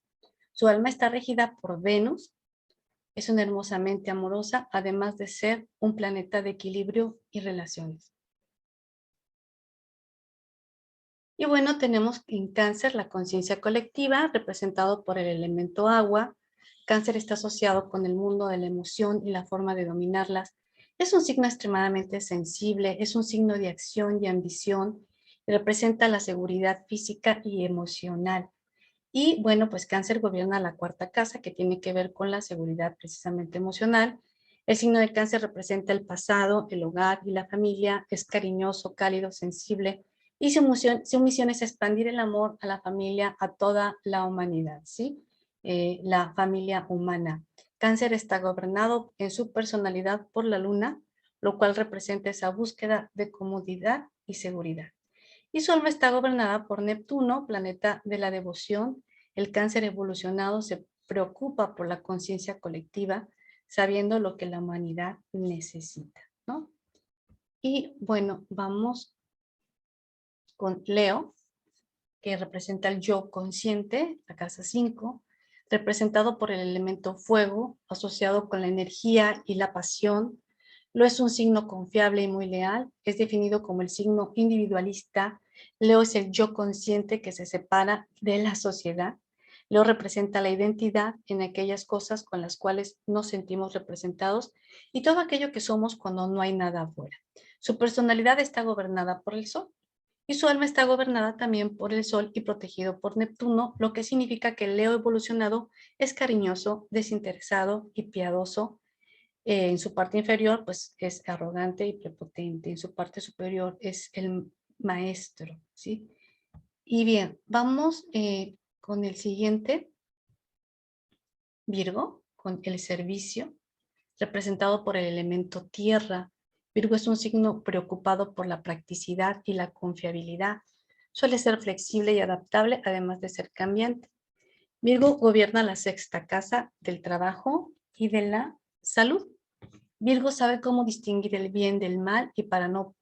Su alma está regida por Venus, es una hermosamente amorosa, además de ser un planeta de equilibrio y relaciones. Y bueno, tenemos en Cáncer la conciencia colectiva, representado por el elemento agua. Cáncer está asociado con el mundo de la emoción y la forma de dominarlas. Es un signo extremadamente sensible, es un signo de acción y ambición, y representa la seguridad física y emocional. Y bueno, pues Cáncer gobierna la cuarta casa, que tiene que ver con la seguridad precisamente emocional. El signo de Cáncer representa el pasado, el hogar y la familia. Es cariñoso, cálido, sensible, y su misión es expandir el amor a la familia, a toda la humanidad, ¿sí? La familia humana. Cáncer está gobernado en su personalidad por la luna, lo cual representa esa búsqueda de comodidad y seguridad. Y su alma está gobernada por Neptuno, planeta de la devoción. El Cáncer evolucionado se preocupa por la conciencia colectiva, sabiendo lo que la humanidad necesita, ¿no? Y bueno, vamos con Leo, que representa el yo consciente, la casa 5, representado por el elemento fuego, asociado con la energía y la pasión. Leo es un signo confiable y muy leal, es definido como el signo individualista. Leo es el yo consciente que se separa de la sociedad. Leo representa la identidad en aquellas cosas con las cuales nos sentimos representados y todo aquello que somos cuando no hay nada afuera. Su personalidad está gobernada por el sol y su alma está gobernada también por el Sol y protegido por Neptuno, lo que significa que el Leo evolucionado es cariñoso, desinteresado y piadoso. En su parte inferior, pues es arrogante y prepotente. En su parte superior es el maestro, ¿sí? Y bien, vamos con el siguiente, Virgo, con el servicio, representado por el elemento tierra. Virgo es un signo preocupado por la practicidad y la confiabilidad. Suele ser flexible y adaptable, además de ser cambiante. Virgo gobierna la sexta casa del trabajo y de la salud. Virgo sabe cómo distinguir el bien del mal y para no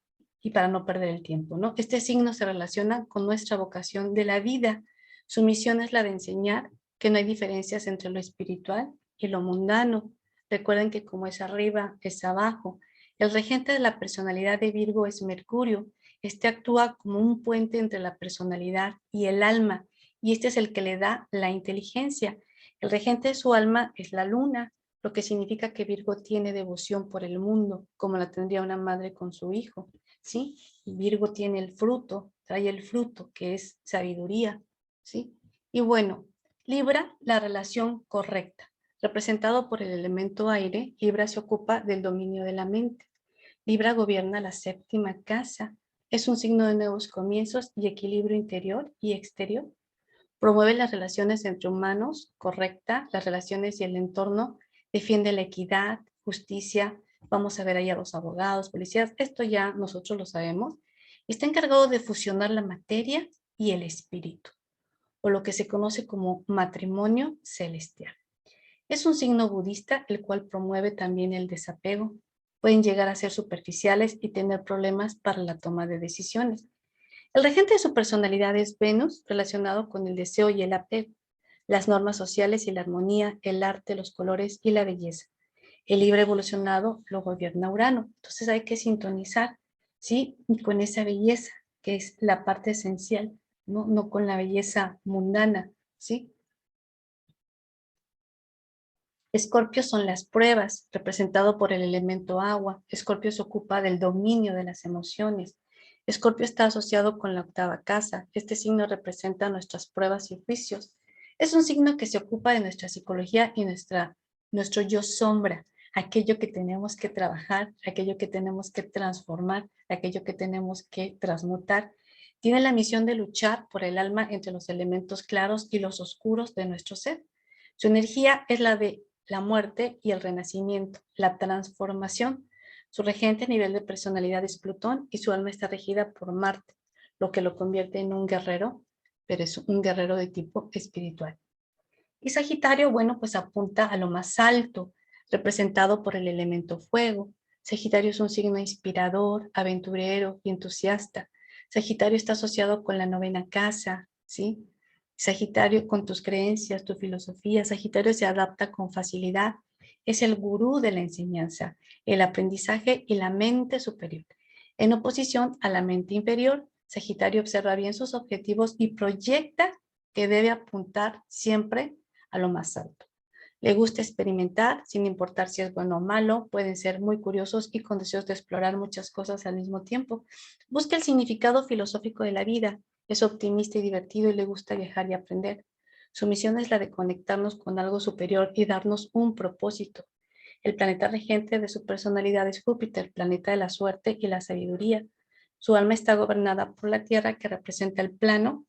perder el tiempo, ¿no? Este signo se relaciona con nuestra vocación de la vida. Su misión es la de enseñar que no hay diferencias entre lo espiritual y lo mundano. Recuerden que como es arriba, es abajo. El regente de la personalidad de Virgo es Mercurio. Este actúa como un puente entre la personalidad y el alma, y este es el que le da la inteligencia. El regente de su alma es la luna, lo que significa que Virgo tiene devoción por el mundo, como la tendría una madre con su hijo, ¿sí? Y Virgo tiene el fruto trae el fruto, que es sabiduría, ¿sí? Y bueno, Libra, la relación correcta. Representado por el elemento aire, Libra se ocupa del dominio de la mente. Libra gobierna la séptima casa. Es un signo de nuevos comienzos y equilibrio interior y exterior. Promueve las relaciones entre humanos, correcta, las relaciones y el entorno, defiende la equidad, justicia. Vamos a ver ahí a los abogados, policías, esto ya nosotros lo sabemos. Está encargado de fusionar la materia y el espíritu, o lo que se conoce como matrimonio celestial. Es un signo budista, el cual promueve también el desapego. Pueden llegar a ser superficiales y tener problemas para la toma de decisiones. El regente de su personalidad es Venus, relacionado con el deseo y el apego, las normas sociales y la armonía, el arte, los colores y la belleza. El Libra evolucionado lo gobierna Urano. Entonces hay que sintonizar, ¿sí? Y con esa belleza, que es la parte esencial, no con la belleza mundana, ¿sí? Escorpio son las pruebas, representado por el elemento agua. Escorpio se ocupa del dominio de las emociones. Escorpio está asociado con la octava casa. Este signo representa nuestras pruebas y juicios. Es un signo que se ocupa de nuestra psicología y nuestro yo sombra, aquello que tenemos que trabajar, aquello que tenemos que transformar, aquello que tenemos que transmutar. Tiene la misión de luchar por el alma entre los elementos claros y los oscuros de nuestro ser. Su energía es la de la muerte y el renacimiento, la transformación. Su regente a nivel de personalidad es Plutón y su alma está regida por Marte, lo que lo convierte en un guerrero, pero es un guerrero de tipo espiritual. Y Sagitario, bueno, pues apunta a lo más alto, representado por el elemento fuego. Sagitario es un signo inspirador, aventurero y entusiasta. Sagitario está asociado con la novena casa, ¿sí? Sagitario con tus creencias, tu filosofía. Sagitario se adapta con facilidad. Es el gurú de la enseñanza, el aprendizaje y la mente superior. En oposición a la mente inferior, Sagitario observa bien sus objetivos y proyecta que debe apuntar siempre a lo más alto. Le gusta experimentar, sin importar si es bueno o malo, pueden ser muy curiosos y con deseos de explorar muchas cosas al mismo tiempo. Busca el significado filosófico de la vida, es optimista y divertido y le gusta viajar y aprender. Su misión es la de conectarnos con algo superior y darnos un propósito. El planeta regente de su personalidad es Júpiter, planeta de la suerte y la sabiduría. Su alma está gobernada por la Tierra, que representa el plano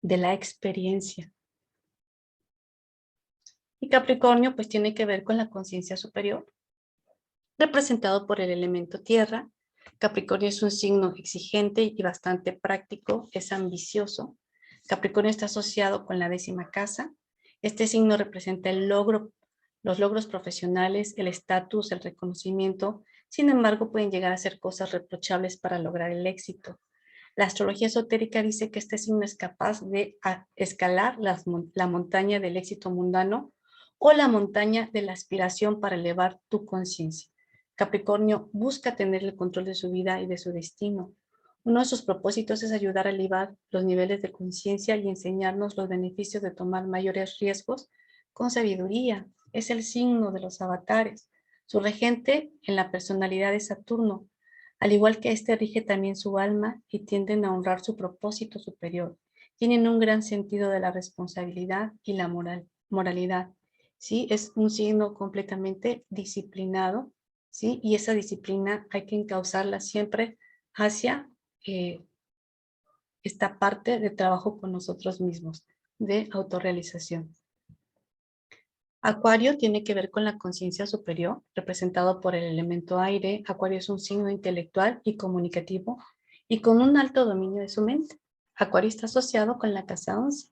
de la experiencia. Y Capricornio pues tiene que ver con la conciencia superior, representado por el elemento tierra. Capricornio es un signo exigente y bastante práctico, es ambicioso. Capricornio está asociado con la 10ª casa. Este signo representa el logro, los logros profesionales, el estatus, el reconocimiento. Sin embargo, pueden llegar a ser cosas reprochables para lograr el éxito. La astrología esotérica dice que este signo es capaz de escalar la montaña del éxito mundano o la montaña de la aspiración para elevar tu conciencia. Capricornio busca tener el control de su vida y de su destino. Uno de sus propósitos es ayudar a elevar los niveles de conciencia y enseñarnos los beneficios de tomar mayores riesgos con sabiduría. Es el signo de los avatares. Su regente en la personalidad es Saturno. Al igual que este rige también su alma y tienden a honrar su propósito superior. Tienen un gran sentido de la responsabilidad y la moralidad. ¿Sí? Es un signo completamente disciplinado, ¿sí? Y esa disciplina hay que encauzarla siempre hacia esta parte de trabajo con nosotros mismos, de autorrealización. Acuario tiene que ver con la conciencia superior, representado por el elemento aire. Acuario es un signo intelectual y comunicativo y con un alto dominio de su mente. Acuario está asociado con la casa 11.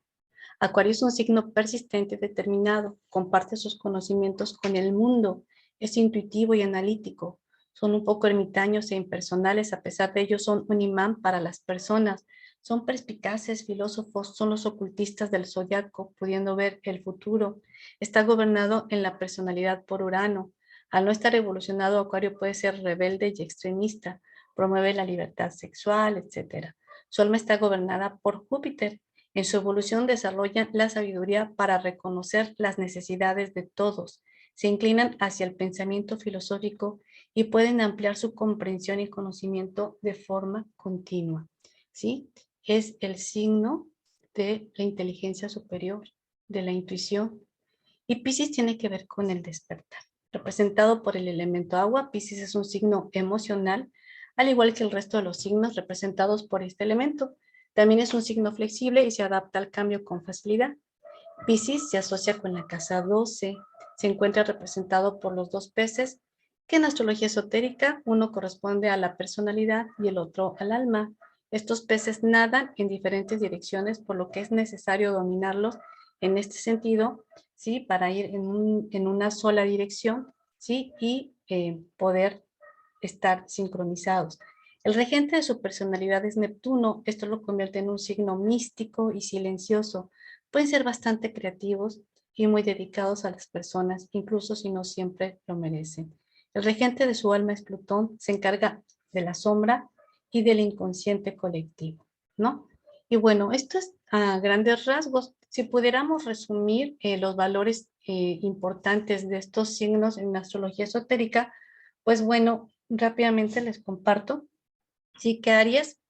Acuario es un signo persistente y determinado, comparte sus conocimientos con el mundo, es intuitivo y analítico. Son un poco ermitaños e impersonales, a pesar de ello son un imán para las personas. Son perspicaces, filósofos, son los ocultistas del zodiaco, pudiendo ver el futuro. Está gobernado en la personalidad por Urano. Al no estar evolucionado, Acuario puede ser rebelde y extremista, promueve la libertad sexual, etc. Su alma está gobernada por Júpiter. En su evolución desarrollan la sabiduría para reconocer las necesidades de todos. Se inclinan hacia el pensamiento filosófico y pueden ampliar su comprensión y conocimiento de forma continua. ¿sí? Es el signo de la inteligencia superior, de la intuición. Y Piscis tiene que ver con el despertar. Representado por el elemento agua, Piscis es un signo emocional, al igual que el resto de los signos representados por este elemento. También es un signo flexible y se adapta al cambio con facilidad. Piscis se asocia con la casa 12, se encuentra representado por los dos peces, que en astrología esotérica uno corresponde a la personalidad y el otro al alma. Estos peces nadan en diferentes direcciones, por lo que es necesario dominarlos en este sentido, ¿sí? Para ir en una sola dirección, ¿sí? Y poder estar sincronizados. El regente de su personalidad es Neptuno. Esto lo convierte en un signo místico y silencioso. Pueden ser bastante creativos y muy dedicados a las personas, incluso si no siempre lo merecen. El regente de su alma es Plutón, se encarga de la sombra y del inconsciente colectivo, ¿no? Y bueno, esto es a grandes rasgos. Si pudiéramos resumir los valores importantes de estos signos en la astrología esotérica, pues bueno, rápidamente les comparto. Sí, que Aries,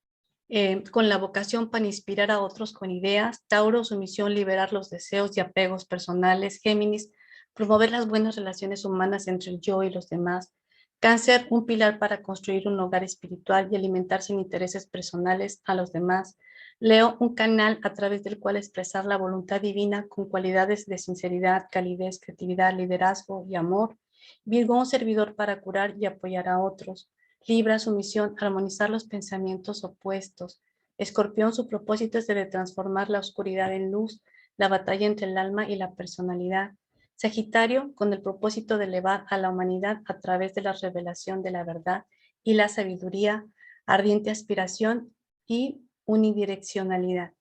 con la vocación para inspirar a otros con ideas. Tauro, su misión, liberar los deseos y apegos personales. Géminis, promover las buenas relaciones humanas entre el yo y los demás. Cáncer, un pilar para construir un hogar espiritual y alimentar sin intereses personales a los demás. Leo, un canal a través del cual expresar la voluntad divina con cualidades de sinceridad, calidez, creatividad, liderazgo y amor. Virgo, un servidor para curar y apoyar a otros. Libra, su misión, armonizar los pensamientos opuestos. Escorpión, su propósito es de transformar la oscuridad en luz, la batalla entre el alma y la personalidad. Sagitario, con el propósito de elevar a la humanidad a través de la revelación de la verdad y la sabiduría, ardiente aspiración y unidireccionalidad.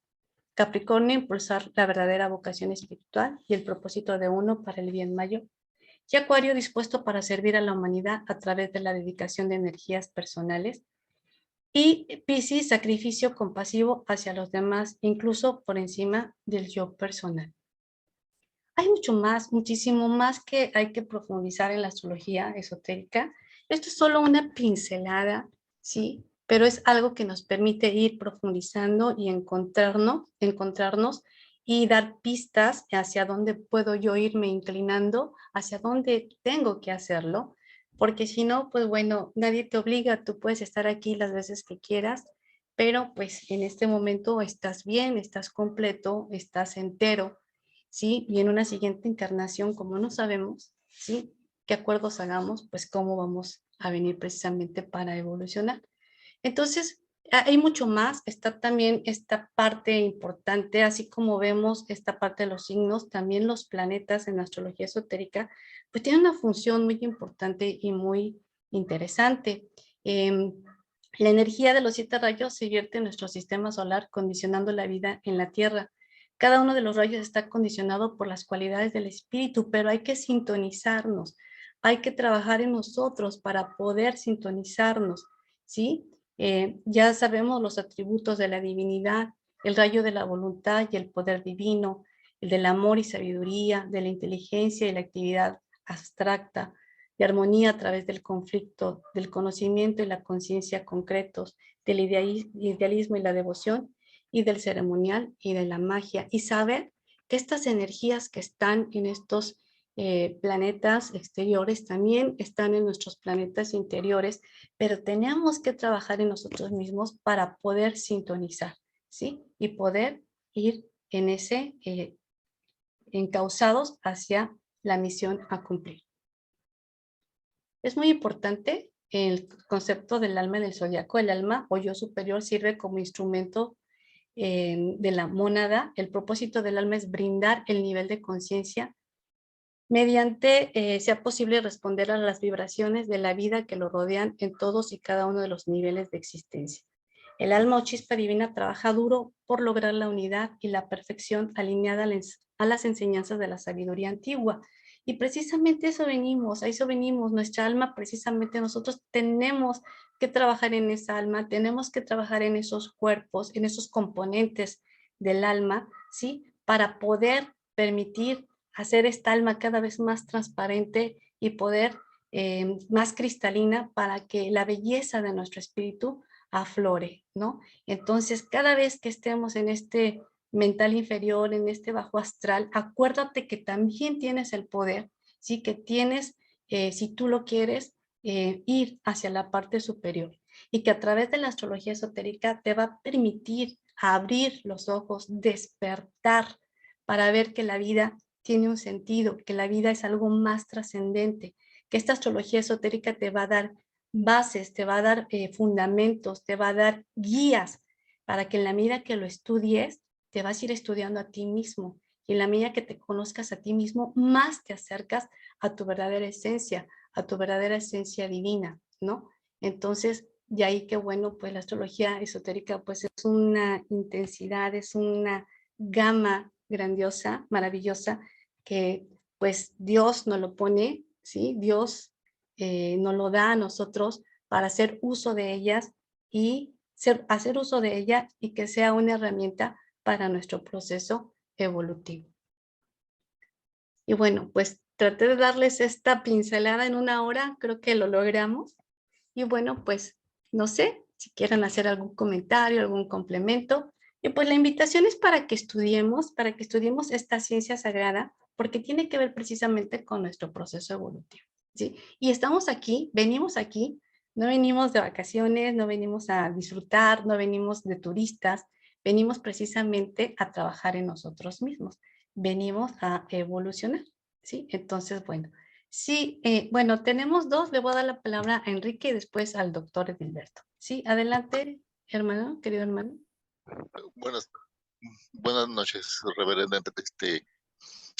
Capricornio, impulsar la verdadera vocación espiritual y el propósito de uno para el bien mayor. Y Acuario, dispuesto para servir a la humanidad a través de la dedicación de energías personales. Y Piscis, sacrificio compasivo hacia los demás, incluso por encima del yo personal. Hay mucho más, muchísimo más que hay que profundizar en la astrología esotérica. Esto es solo una pincelada, ¿sí? Pero es algo que nos permite ir profundizando y encontrarnos y dar pistas hacia dónde puedo yo irme inclinando, hacia dónde tengo que hacerlo, porque si no, pues bueno, nadie te obliga, tú puedes estar aquí las veces que quieras, pero pues en este momento estás bien, estás completo, estás entero, ¿sí? Y en una siguiente encarnación, como no sabemos, ¿sí? ¿Qué acuerdos hagamos? Pues cómo vamos a venir precisamente para evolucionar. Entonces, hay mucho más. Está también esta parte importante, así como vemos esta parte de los signos, también los planetas en la astrología esotérica, pues tienen una función muy importante y muy interesante. Eh, la energía de los 7 rayos se vierte en nuestro sistema solar, condicionando la vida en la Tierra. Cada uno de los rayos está condicionado por las cualidades del espíritu, pero hay que sintonizarnos, hay que trabajar en nosotros para poder sintonizarnos, ¿sí? Ya sabemos los atributos de la divinidad, el rayo de la voluntad y el poder divino, el del amor y sabiduría, de la inteligencia y la actividad abstracta, de armonía a través del conflicto, del conocimiento y la conciencia concretos, del idealismo y la devoción, y del ceremonial y de la magia. Y saber que estas energías que están en estos planetas exteriores también están en nuestros planetas interiores, pero tenemos que trabajar en nosotros mismos para poder sintonizar, ¿sí? Y poder ir en ese, encausados hacia la misión a cumplir. Es muy importante el concepto del alma en el zodiaco. El alma o yo superior sirve como instrumento de la mónada. El propósito del alma es brindar el nivel de conciencia mediante sea posible responder a las vibraciones de la vida que lo rodean en todos y cada uno de los niveles de existencia. El alma o chispa divina trabaja duro por lograr la unidad y la perfección alineada a las enseñanzas de la sabiduría antigua. Y precisamente a eso venimos, nuestra alma, precisamente nosotros tenemos que trabajar en esa alma, tenemos que trabajar en esos cuerpos, en esos componentes del alma, ¿sí? Para poder permitir hacer esta alma cada vez más transparente y poder más cristalina para que la belleza de nuestro espíritu aflore, ¿no? Entonces, cada vez que estemos en este mental inferior, en este bajo astral, acuérdate que también tienes el poder, ¿sí? Que tienes, si tú lo quieres, ir hacia la parte superior y que a través de la astrología esotérica te va a permitir abrir los ojos, despertar para ver que la vida tiene un sentido, que la vida es algo más trascendente, que esta astrología esotérica te va a dar bases, te va a dar fundamentos, te va a dar guías para que en la medida que lo estudies, te vas a ir estudiando a ti mismo. Y en la medida que te conozcas a ti mismo, más te acercas a tu verdadera esencia divina, ¿no? Entonces, de ahí que bueno, pues la astrología esotérica pues es una intensidad, es una gama grandiosa, maravillosa, que pues Dios nos lo pone, ¿sí? Dios nos lo da a nosotros para hacer uso de ellas y hacer uso de ella y que sea una herramienta para nuestro proceso evolutivo. Y bueno, pues traté de darles esta pincelada en una hora, creo que lo logramos. Y bueno, pues no sé si quieren hacer algún comentario, algún complemento. Y pues la invitación es para que estudiemos esta ciencia sagrada, porque tiene que ver precisamente con nuestro proceso evolutivo, ¿sí? Y estamos aquí, venimos aquí, no venimos de vacaciones, no venimos a disfrutar, no venimos de turistas, venimos precisamente a trabajar en nosotros mismos, venimos a evolucionar, ¿sí? Entonces, bueno, sí, bueno, tenemos dos. Le voy a dar la palabra a Enrique y después al doctor Edilberto. Sí, adelante, hermano, querido hermano. Buenas, buenas noches, reverenda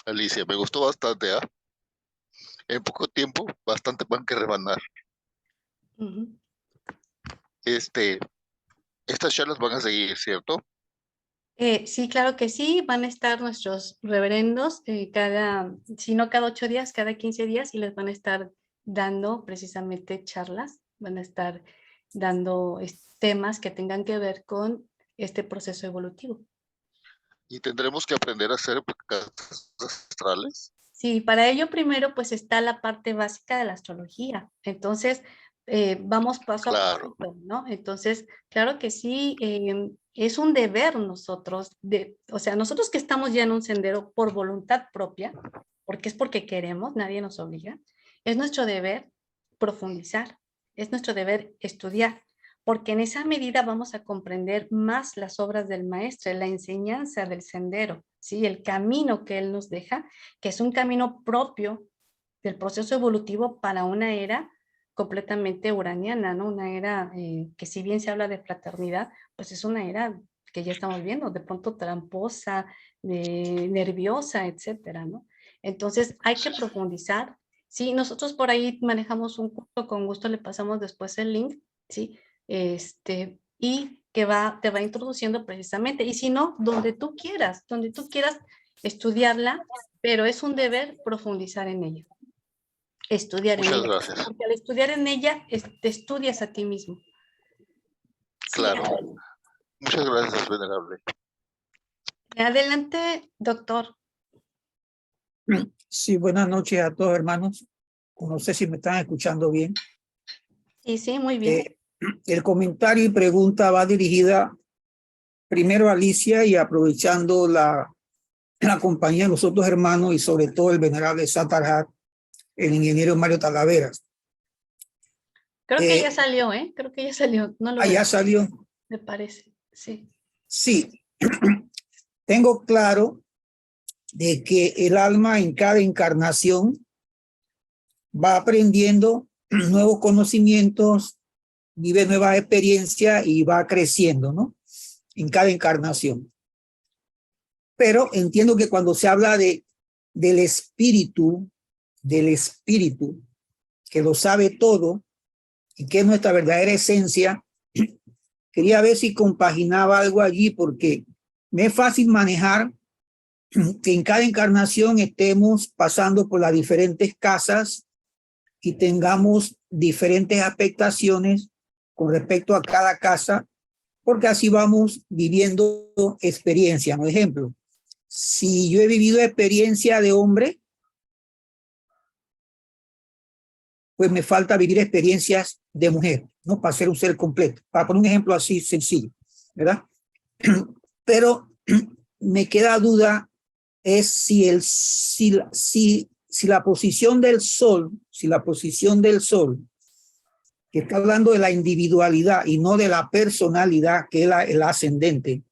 Alicia. Me gustó bastante, ¿ah? En poco tiempo, bastante pan que rebanar. Ujú. Este, estas charlas van a seguir, ¿cierto? Sí, claro que sí, van a estar nuestros reverendos si no cada 8 días, cada 15 días y les van a estar dando precisamente charlas, van a estar dando temas que tengan que ver con este proceso evolutivo. Y tendremos que aprender a hacer cartas astrales. Sí, para ello primero pues está la parte básica de la astrología. Entonces, vamos paso a Claro, paso, ¿no? Entonces, claro que sí, es un deber nosotros, o sea, nosotros que estamos ya en un sendero por voluntad propia, porque es porque queremos, nadie nos obliga, es nuestro deber profundizar, es nuestro deber estudiar, porque en esa medida vamos a comprender más las obras del maestro, la enseñanza del sendero, ¿sí? El camino que él nos deja, que es un camino propio del proceso evolutivo para una era completamente uraniana, ¿no? Una era que si bien se habla de fraternidad, pues es una era que ya estamos viendo, de pronto tramposa, nerviosa, etcétera, ¿no? Entonces hay que profundizar. Sí, nosotros por ahí manejamos un curso, con gusto le pasamos después el link, ¿sí? Y que te va introduciendo precisamente, y si no, donde tú quieras estudiarla, pero es un deber profundizar en ella, estudiar en muchas ella, gracias. porque al estudiar en ella te estudias a ti mismo. Sí, Claro, muchas gracias, venerable. adelante, doctor. Sí, buenas noches a todos, hermanos. No sé si me están escuchando bien. Sí, sí, muy bien. El comentario y pregunta va dirigida primero a Alicia y aprovechando la compañía de los otros hermanos y sobre todo el venerable Satarhat, el ingeniero Mario Talaveras. Creo que ya salió, ¿eh? Creo que ya salió. No lo veo. Allá salió. Me parece, sí. Sí, tengo claro de que el alma en cada encarnación va aprendiendo nuevos conocimientos, vive nuevas experiencias y va creciendo, ¿no? En cada encarnación. Pero entiendo que cuando se habla del espíritu, que lo sabe todo y que es nuestra verdadera esencia, quería ver si compaginaba algo allí porque me es fácil manejar que en cada encarnación estemos pasando por las diferentes casas y tengamos diferentes expectaciones con respecto a cada casa, porque así vamos viviendo experiencia. Por ejemplo, si yo he vivido experiencia de hombre, pues me falta vivir experiencias de mujer, ¿no? Para ser un ser completo. Para poner un ejemplo así sencillo, ¿verdad? Pero me queda duda es si la posición del sol, que está hablando de la individualidad y no de la personalidad, que es el ascendente.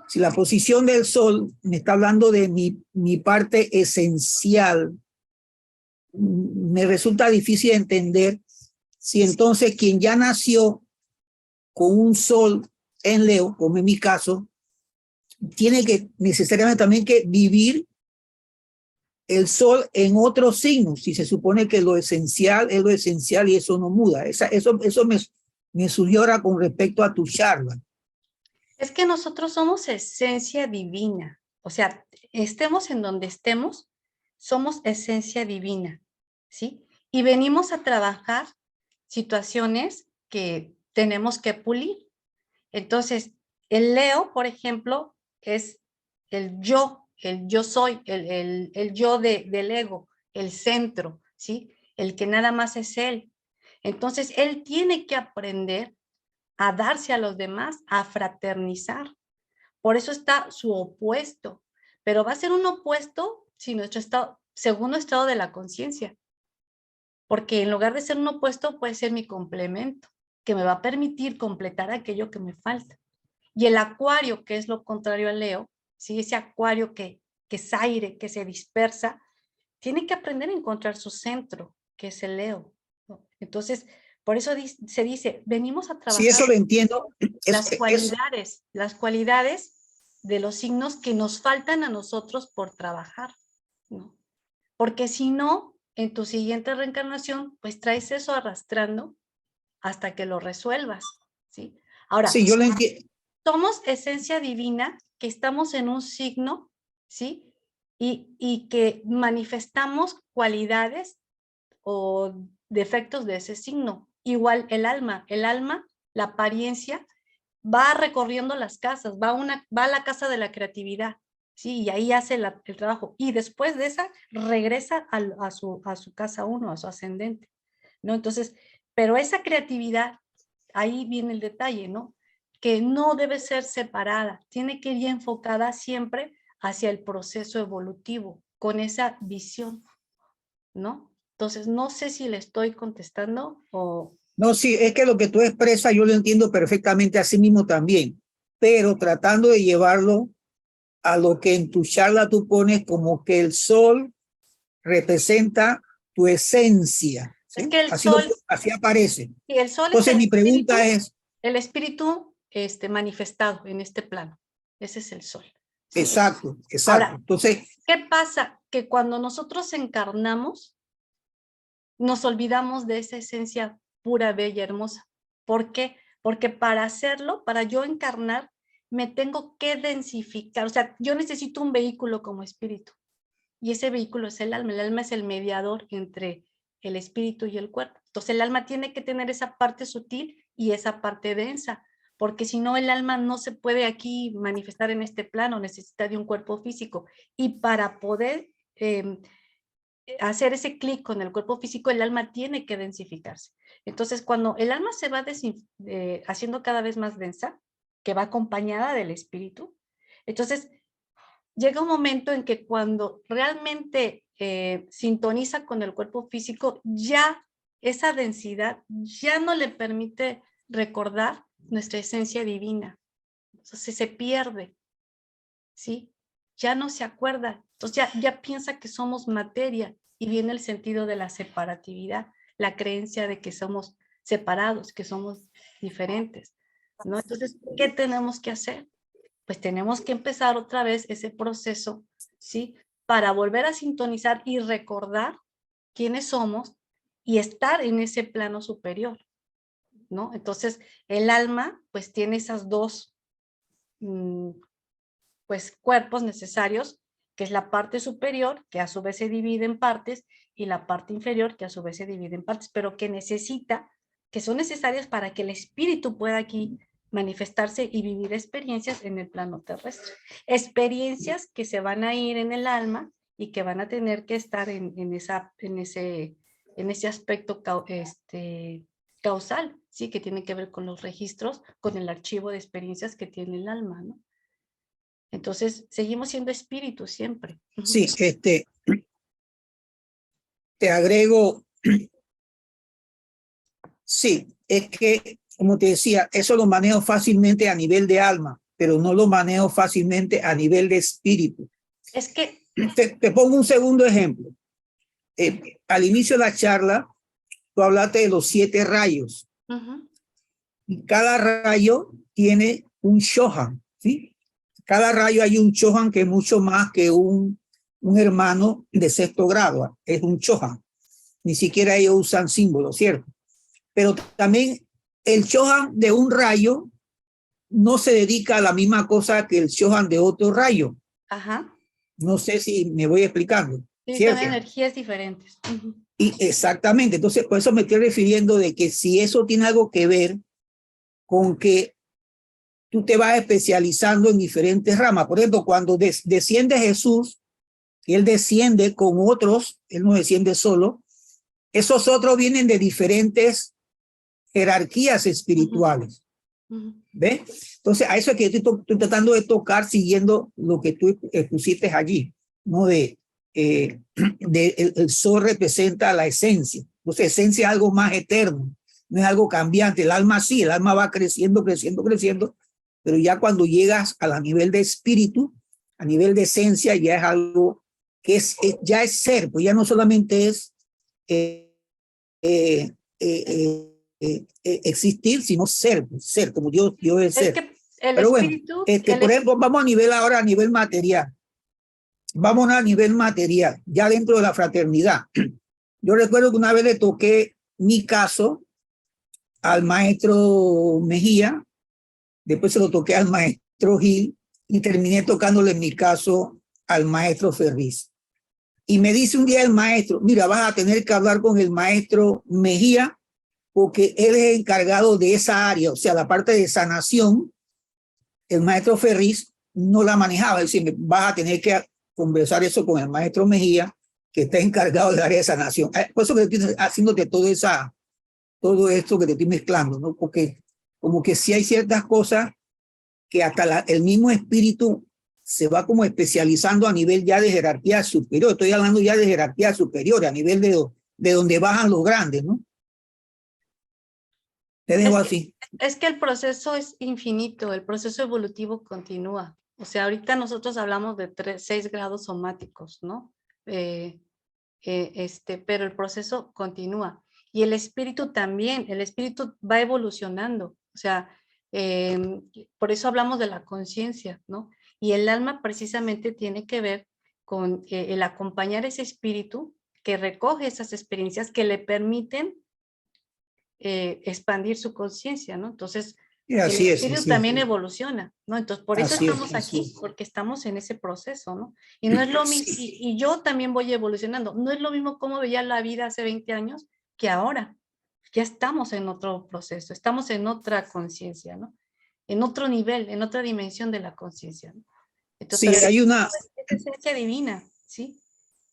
Si la posición del sol me está hablando de mi parte esencial, me resulta difícil entender si entonces quien ya nació con un sol en Leo, como en mi caso, tiene que necesariamente también que vivir el sol en otros signos, si se supone que lo esencial es lo esencial y eso no muda. Eso me surgió ahora con respecto a tu charla. Es que nosotros somos esencia divina. O sea, estemos en donde estemos, somos esencia divina, ¿sí? Y venimos a trabajar situaciones que tenemos que pulir. Entonces, el Leo, por ejemplo, es el yo soy, el yo del ego, el centro, ¿sí? El que nada más es él. Entonces, él tiene que aprender a darse a los demás, a fraternizar. Por eso está su opuesto, pero va a ser un opuesto si nuestro estado, según nuestro estado de la conciencia, porque en lugar de ser un opuesto puede ser mi complemento, que me va a permitir completar aquello que me falta. Y el acuario, que es lo contrario al Leo, ¿sí? Ese acuario que es aire, que se dispersa, tiene que aprender a encontrar su centro, que es el Leo, ¿no? Entonces, por eso se dice, venimos a trabajar. Sí, eso lo entiendo. Las cualidades de los signos que nos faltan a nosotros por trabajar, ¿no? Porque si no, en tu siguiente reencarnación, pues traes eso arrastrando hasta que lo resuelvas, ¿sí? Ahora, sí, yo lo entiendo. Somos esencia divina, que estamos en un signo, ¿sí? Y que manifestamos cualidades o defectos de ese signo. Igual el alma, la apariencia, va recorriendo las casas, va a la casa de la creatividad, ¿sí? Y ahí hace el trabajo. Y después de esa, regresa a su casa uno, a su ascendente, ¿no? Entonces, pero esa creatividad, ahí viene el detalle, ¿no? Que no debe ser separada, tiene que ir enfocada siempre hacia el proceso evolutivo, con esa visión, ¿no? Entonces, no sé si le estoy contestando o... No, sí, es que lo que tú expresas yo lo entiendo perfectamente, así mismo también, pero tratando de llevarlo a lo que en tu charla tú pones como que el sol representa tu esencia, ¿sí? Es que el sol... Así aparece. Y el sol Entonces es mi pregunta es... el espíritu manifestado en este plano. Ese es el sol. ¿Sí? Exacto, exacto. Ahora, entonces, ¿qué pasa? Que cuando nosotros encarnamos, nos olvidamos de esa esencia pura, bella, hermosa. ¿Por qué? Porque para hacerlo, para yo encarnar, me tengo que densificar. O sea, yo necesito un vehículo como espíritu. Y ese vehículo es el alma. El alma es el mediador entre el espíritu y el cuerpo. Entonces el alma tiene que tener esa parte sutil y esa parte densa, porque si no el alma no se puede aquí manifestar en este plano, necesita de un cuerpo físico. Y para poder hacer ese clic con el cuerpo físico, el alma tiene que densificarse. Entonces cuando el alma se va haciendo cada vez más densa, que va acompañada del espíritu, entonces llega un momento en que cuando realmente sintoniza con el cuerpo físico, ya esa densidad ya no le permite recordar nuestra esencia divina. Entonces se pierde, ¿sí? Ya no se acuerda. Entonces ya piensa que somos materia y viene el sentido de la separatividad, la creencia de que somos separados, que somos diferentes, ¿no? Entonces, ¿qué tenemos que hacer? Pues tenemos que empezar otra vez ese proceso, ¿sí? Para volver a sintonizar y recordar quiénes somos y estar en ese plano superior, ¿no? Entonces, el alma, pues tiene esas dos, pues, cuerpos necesarios, que es la parte superior, que a su vez se divide en partes, y la parte inferior, que a su vez se divide en partes, pero que necesita, que son necesarias para que el espíritu pueda aquí manifestarse y vivir experiencias en el plano terrestre. Experiencias que se van a ir en el alma y que van a tener que estar en ese en ese aspecto causal, ¿sí? Que tiene que ver con los registros, con el archivo de experiencias que tiene el alma, ¿no? Entonces, seguimos siendo espíritu siempre. Sí, te agrego, sí, es que, como te decía, eso lo manejo fácilmente a nivel de alma, pero no lo manejo fácilmente a nivel de espíritu. Es que... Te pongo un segundo ejemplo. Al inicio de la charla, tú hablaste de los 7 rayos. Y cada rayo tiene un Shohan, ¿sí? Cada rayo hay un Shohan que es mucho más que un hermano de 6º grado. Es un Shohan. Ni siquiera ellos usan símbolos, ¿cierto? Pero también el Shohan de un rayo no se dedica a la misma cosa que el Shohan de otro rayo. Ajá. No sé si me voy explicando. Sí, ¿cierto? son energías diferentes. Y exactamente, entonces por eso me estoy refiriendo de que si eso tiene algo que ver con que tú te vas especializando en diferentes ramas. Por ejemplo, cuando desciende Jesús, él desciende con otros, él no desciende solo, esos otros vienen de diferentes jerarquías espirituales. ¿Ves? Entonces, a eso es que estoy tratando de tocar siguiendo lo que tú pusiste allí, ¿no? El sol representa la esencia. Entonces, esencia es algo más eterno, no es algo cambiante. El alma sí, el alma va creciendo, creciendo, creciendo, pero ya cuando llegas a nivel de espíritu, a nivel de esencia, ya es algo que ya es ser, pues ya no solamente es existir, sino ser como Dios es ser. Es que el pero bueno, espíritu... por ejemplo, vamos a nivel material. Vamos a nivel material, ya dentro de la fraternidad. Yo recuerdo que una vez le toqué mi caso al maestro Mejía, después se lo toqué al maestro Gil y terminé tocándole mi caso al maestro Ferriz. Y me dice un día el maestro, mira, vas a tener que hablar con el maestro Mejía porque él es encargado de esa área, o sea, la parte de sanación. El maestro Ferriz no la manejaba, es decir, vas a tener que conversar eso con el maestro Mejía, que está encargado del área de sanación. Por eso que estoy haciéndote todo esto que te estoy mezclando, ¿no? Porque como que sí hay ciertas cosas que hasta el mismo espíritu se va como especializando a nivel ya de jerarquía superior. Estoy hablando ya de jerarquía superior, a nivel de donde bajan los grandes, ¿no? Te dejo así. Es que el proceso es infinito, el proceso evolutivo continúa. O sea, ahorita nosotros hablamos de 6 grados somáticos, ¿no? Pero el proceso continúa. Y el espíritu también, el espíritu va evolucionando. O sea, por eso hablamos de la conciencia, ¿no? Y el alma precisamente tiene que ver con el acompañar ese espíritu que recoge esas experiencias que le permiten expandir su conciencia, ¿no? Entonces, el espíritu también evoluciona, ¿no? Entonces, por eso estamos aquí, porque estamos en ese proceso, ¿no? Y no es lo mismo, y yo también voy evolucionando. No es lo mismo cómo veía la vida hace 20 años que ahora. Ya estamos en otro proceso, estamos en otra conciencia, ¿no? En otro nivel, en otra dimensión de la conciencia, ¿no? Entonces, sí, hay una esencia divina, ¿sí?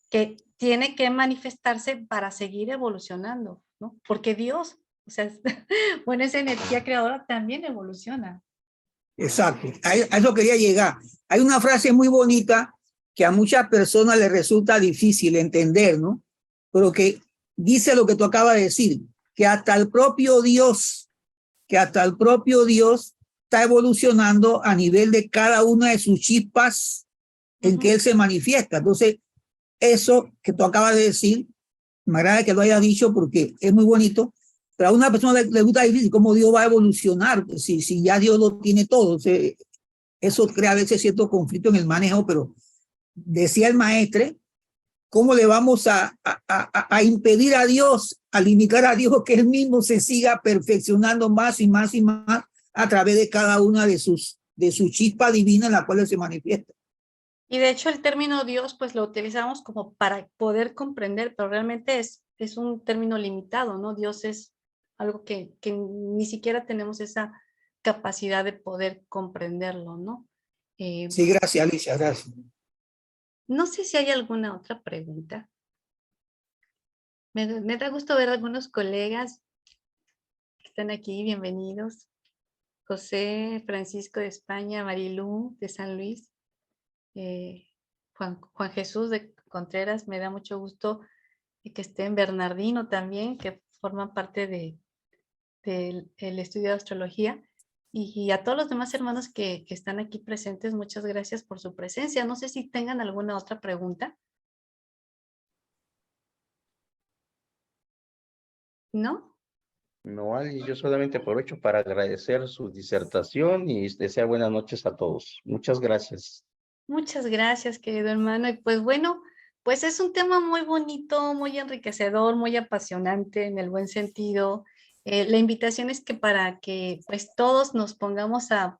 Que tiene que manifestarse para seguir evolucionando, ¿no? Porque Dios, o sea, bueno, esa energía creadora también evoluciona. Exacto, a eso quería llegar. Hay una frase muy bonita que a muchas personas les resulta difícil entender, ¿no? Pero que dice lo que tú acabas de decir, que hasta el propio Dios está evolucionando a nivel de cada una de sus chispas en que él se manifiesta. Entonces, eso que tú acabas de decir, me agrada que lo hayas dicho porque es muy bonito, pero a una persona le gusta difícil cómo Dios va a evolucionar, si ya Dios lo tiene todo. O sea, eso crea a veces cierto conflicto en el manejo, pero decía el maestro, ¿cómo le vamos a impedir a Dios, a limitar a Dios que él mismo se siga perfeccionando más y más y más a través de cada una de sus chispas divinas en la cual se manifiesta? Y de hecho el término Dios pues lo utilizamos como para poder comprender, pero realmente es un término limitado, ¿no? Dios es algo que ni siquiera tenemos esa capacidad de poder comprenderlo, ¿no? Sí, gracias, Alicia, gracias. No sé si hay alguna otra pregunta. Me da gusto ver a algunos colegas que están aquí, bienvenidos. José, Francisco de España, Marilú de San Luis, Juan Jesús de Contreras, me da mucho gusto que estén, Bernardino también, que forman parte del estudio de astrología. Y a todos los demás hermanos que están aquí presentes, muchas gracias por su presencia. No sé si tengan alguna otra pregunta. ¿No? No, Ali, yo solamente aprovecho para agradecer su disertación y desear buenas noches a todos. Muchas gracias. Muchas gracias, querido hermano. Y pues bueno, pues es un tema muy bonito, muy enriquecedor, muy apasionante en el buen sentido. La invitación es que para que pues todos nos pongamos a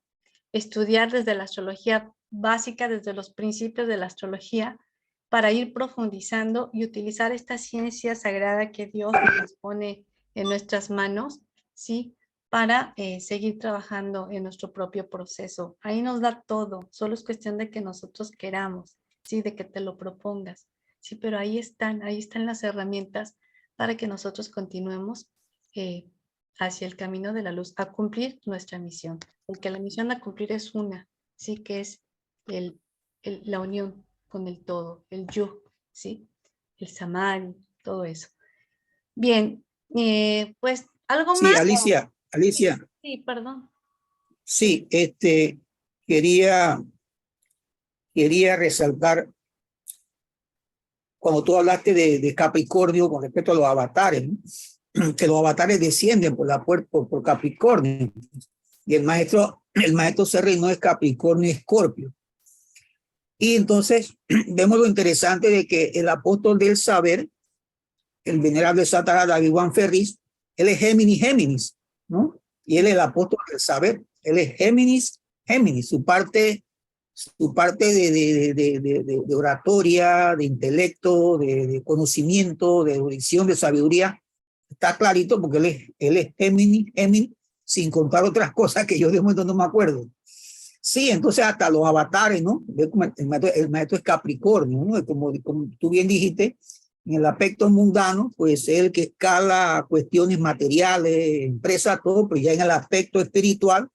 estudiar desde la astrología básica, desde los principios de la astrología, para ir profundizando y utilizar esta ciencia sagrada que Dios nos pone en nuestras manos, ¿sí? Para seguir trabajando en nuestro propio proceso. Ahí nos da todo, solo es cuestión de que nosotros queramos, ¿sí? De que te lo propongas, ¿sí? Pero ahí están las herramientas para que nosotros continuemos hacia el camino de la luz, a cumplir nuestra misión. Porque la misión a cumplir es una, ¿sí? Que es la unión con el todo, el yo, ¿sí? El samadhi, todo eso. Bien, pues algo Sí, más. Alicia, Sí, perdón. sí, quería resaltar cuando tú hablaste de Capricornio con respecto a los avatares, ¿no? Que los avatares descienden por Capricornio. Y el maestro Serrino es Capricornio y Escorpio. Y entonces vemos lo interesante de que el apóstol del saber, el venerable Satanás David Juan Ferris, él es Géminis, ¿no? Y él es el apóstol del saber, él es Géminis, su parte de oratoria, de intelecto, de conocimiento, de erudición, de sabiduría, está clarito porque él es Géminis, sin contar otras cosas que yo de momento no me acuerdo. Sí, entonces hasta los avatares, ¿no? El maestro es Capricornio, ¿no? Como tú bien dijiste, en el aspecto mundano, pues es el que escala cuestiones materiales, empresas, todo, pero ya en el aspecto espiritual,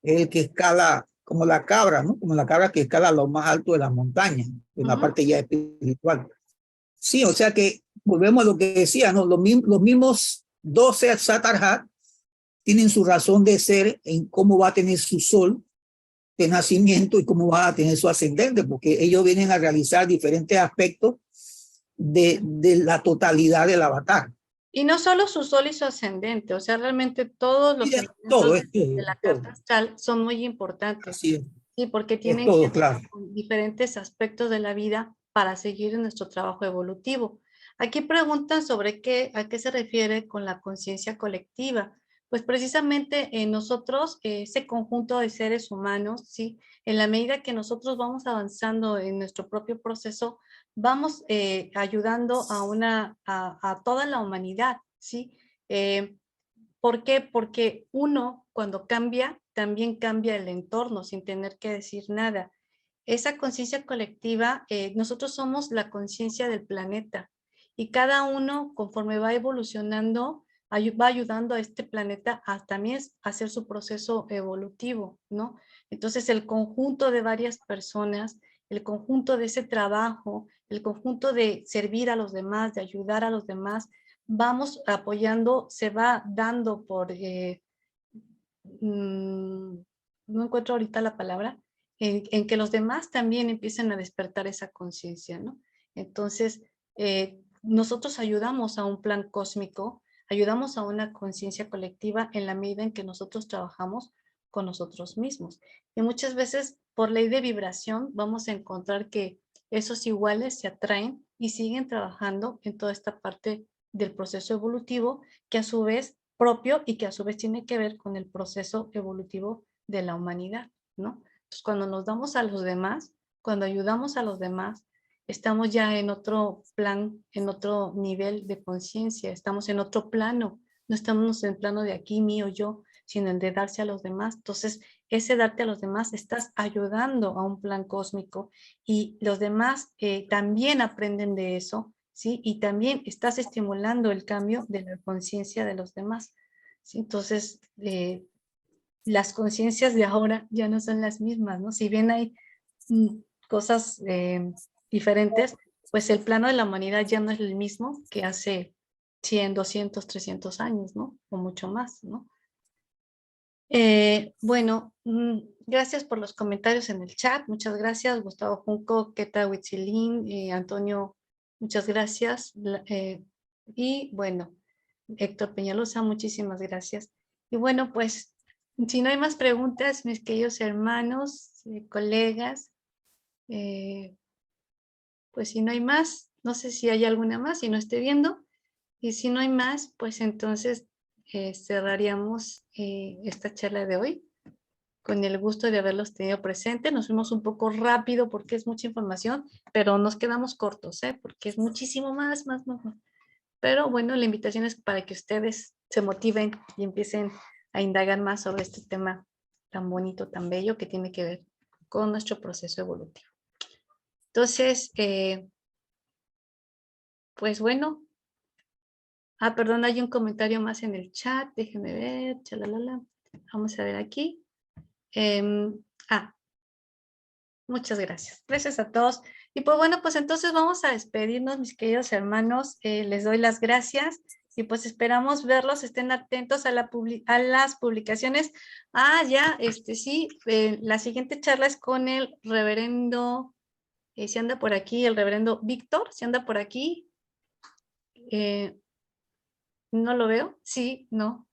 es el que escala como la cabra, ¿no? Como la cabra que escala lo más alto de las montañas, en la parte ya espiritual. Sí, o sea que volvemos a lo que decía, ¿no? Los mismos 12 Satarhat tienen su razón de ser en cómo va a tener su sol de nacimiento y cómo va a tener su ascendente, porque ellos vienen a realizar diferentes aspectos de la totalidad del avatar. Y no solo su sol y su ascendente, o sea, realmente todos los elementos de la carta astral son muy importantes. Así es. Sí, porque tienen todo, que ver claro. con diferentes aspectos de la vida para seguir en nuestro trabajo evolutivo. Aquí preguntan sobre a qué se refiere con la conciencia colectiva. Pues precisamente nosotros, ese conjunto de seres humanos, ¿sí? En la medida que nosotros vamos avanzando en nuestro propio proceso, vamos ayudando a toda la humanidad, ¿sí? ¿Por qué? Porque uno, cuando cambia, también cambia el entorno sin tener que decir nada. Esa conciencia colectiva, nosotros somos la conciencia del planeta y cada uno, conforme va evolucionando, va ayudando a este planeta a también hacer su proceso evolutivo, ¿no? Entonces, el conjunto de varias personas, el conjunto de ese trabajo, el conjunto de servir a los demás, de ayudar a los demás, vamos apoyando, se va dando por, no encuentro ahorita la palabra, en que los demás también empiecen a despertar esa conciencia, ¿no? Entonces, nosotros ayudamos a un plan cósmico, ayudamos a una conciencia colectiva en la medida en que nosotros trabajamos con nosotros mismos. Y muchas veces, por ley de vibración, vamos a encontrar que esos iguales se atraen y siguen trabajando en toda esta parte del proceso evolutivo, que a su vez propio y que a su vez tiene que ver con el proceso evolutivo de la humanidad, ¿no? Entonces, cuando nos damos a los demás, cuando ayudamos a los demás, estamos ya en otro plan, en otro nivel de conciencia, estamos en otro plano, no estamos en el plano de aquí, mío, yo, sino en de darse a los demás. Entonces, ese darte a los demás, estás ayudando a un plan cósmico y los demás también aprenden de eso ¿sí? Y también estás estimulando el cambio de la conciencia de los demás, ¿sí? Entonces, las conciencias de ahora ya no son las mismas, ¿no? Si bien hay cosas diferentes, pues el plano de la humanidad ya no es el mismo que hace 100, 200, 300 años, ¿no? O mucho más, ¿no? Bueno, gracias por los comentarios en el chat. Muchas gracias, Gustavo Junco, Keta Huitzilín, Antonio, muchas gracias. Y bueno, Héctor Peñalosa, muchísimas gracias. Y bueno, pues, si no hay más preguntas, mis queridos hermanos, colegas, pues si no hay más, no sé si hay alguna más, si no esté viendo. Y si no hay más, pues entonces cerraríamos esta charla de hoy. Con el gusto de haberlos tenido presente. Nos fuimos un poco rápido porque es mucha información, pero nos quedamos cortos, porque es muchísimo más. Pero bueno, la invitación es para que ustedes se motiven y empiecen a indagar más sobre este tema tan bonito, tan bello que tiene que ver con nuestro proceso evolutivo. Entonces, pues bueno. Perdón, hay un comentario más en el chat. Déjenme ver. Chalalala. Vamos a ver aquí. Muchas gracias. Gracias a todos. Y pues bueno, pues entonces vamos a despedirnos, mis queridos hermanos. Les doy las gracias y pues esperamos verlos. Estén atentos a las publicaciones. Ya, sí, la siguiente charla es con el reverendo, si anda por aquí, el reverendo Víctor, si anda por aquí. No lo veo. Sí, no.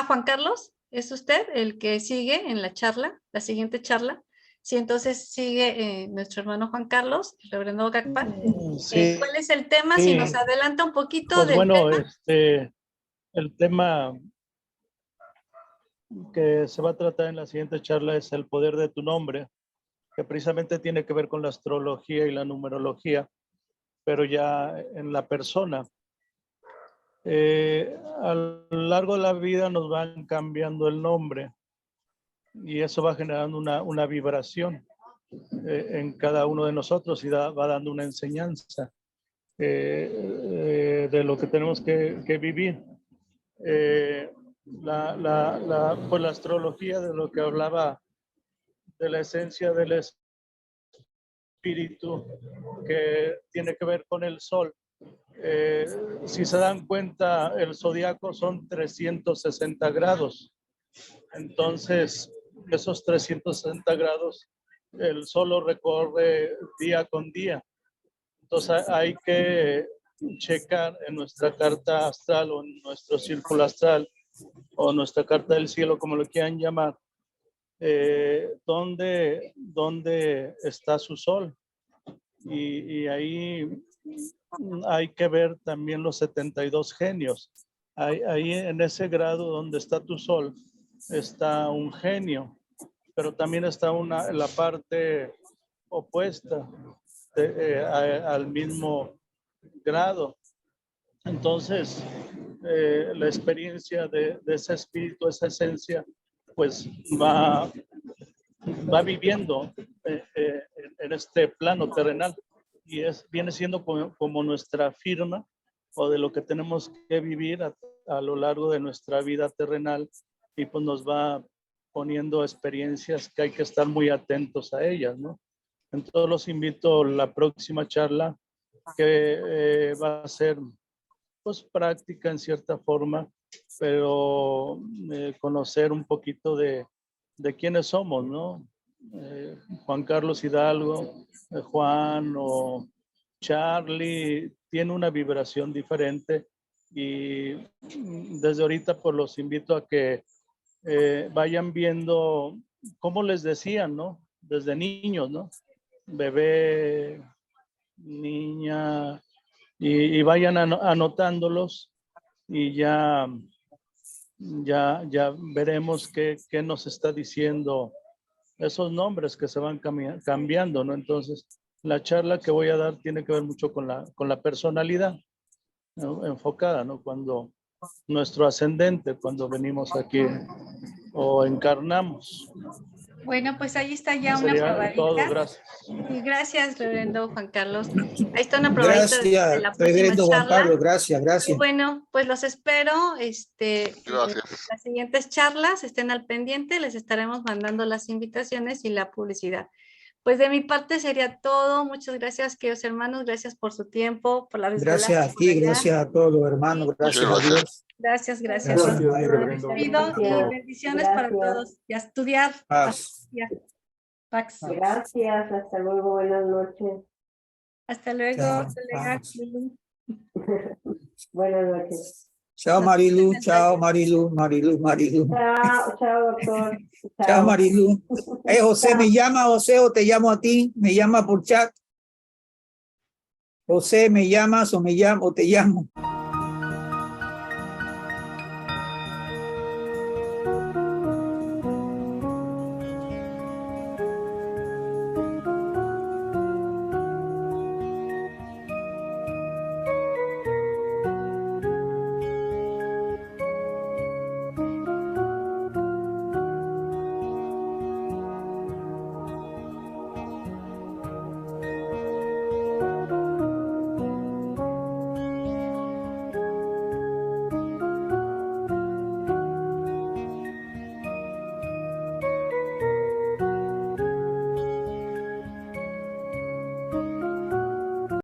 Juan Carlos, ¿es usted el que sigue en la charla, la siguiente charla? Sí, entonces sigue nuestro hermano Juan Carlos, el reverendo Gakpa. Sí, ¿Cuál es el tema? Si nos adelanta un poquito pues del bueno, tema. el tema que se va a tratar en la siguiente charla es el poder de tu nombre, que precisamente tiene que ver con la astrología y la numerología, pero ya en la persona. A lo largo de la vida nos van cambiando el nombre y eso va generando una vibración en cada uno de nosotros y va dando una enseñanza de lo que tenemos que vivir. Pues la astrología, de lo que hablaba de la esencia del espíritu, que tiene que ver con el sol. Si se dan cuenta, el zodiaco son 360 grados. Entonces, esos 360 grados, el sol lo recorre día con día. Entonces, hay que checar en nuestra carta astral o en nuestro círculo astral o nuestra carta del cielo, como lo quieran llamar, dónde está su sol. Y ahí hay que ver también los 72 genios. Ahí en ese grado donde está tu sol está un genio, pero también está la parte opuesta al mismo grado. Entonces, la experiencia de ese espíritu, esa esencia, pues va viviendo en este plano terrenal y viene siendo como nuestra firma o de lo que tenemos que vivir a lo largo de nuestra vida terrenal, y pues nos va poniendo experiencias que hay que estar muy atentos a ellas, ¿no? Entonces los invito a la próxima charla, que va a ser pues práctica en cierta forma, pero conocer un poquito de quiénes somos, ¿no? Juan Carlos Hidalgo, Juan o Charlie tiene una vibración diferente, y desde ahorita pues los invito a que vayan viendo, como les decían, ¿no? Desde niños, ¿no? Bebé, niña, y vayan anotándolos y ya veremos qué nos está diciendo esos nombres que se van cambiando, ¿no? Entonces, la charla que voy a dar tiene que ver mucho con la personalidad, ¿no? Enfocada, ¿no? Cuando nuestro ascendente, cuando venimos aquí o encarnamos. Bueno, pues ahí está ya una Sería todo, probadita. gracias. Y gracias, reverendo Juan Carlos. Ahí está una probadita de Gracias, la próxima reverendo Juan charla. Carlos, gracias, Y gracias. bueno, pues los espero. Gracias. Las siguientes charlas, estén al pendiente, les estaremos mandando las invitaciones y la publicidad. Pues de mi parte sería todo. Muchas gracias, queridos hermanos. Gracias por su tiempo, por la desvelada. Gracias a ti, gracias a todos los hermanos, gracias a gracias. Dios. Gracias, gracias. Gracias, Me reverendo. despido y bendiciones para todos. Y a estudiar. Paz. Pax. Gracias, hasta luego, buenas noches. Hasta luego, Chao, colega. paz. Buenas noches. Chao Marilu, chao Marilu, Marilu, Marilu. Chao, chao, doctor. Chao Marilu. José, ¿me llama José o te llamo a ti? ¿Me llama por chat? José, ¿me llamas o me llamo o te llamo?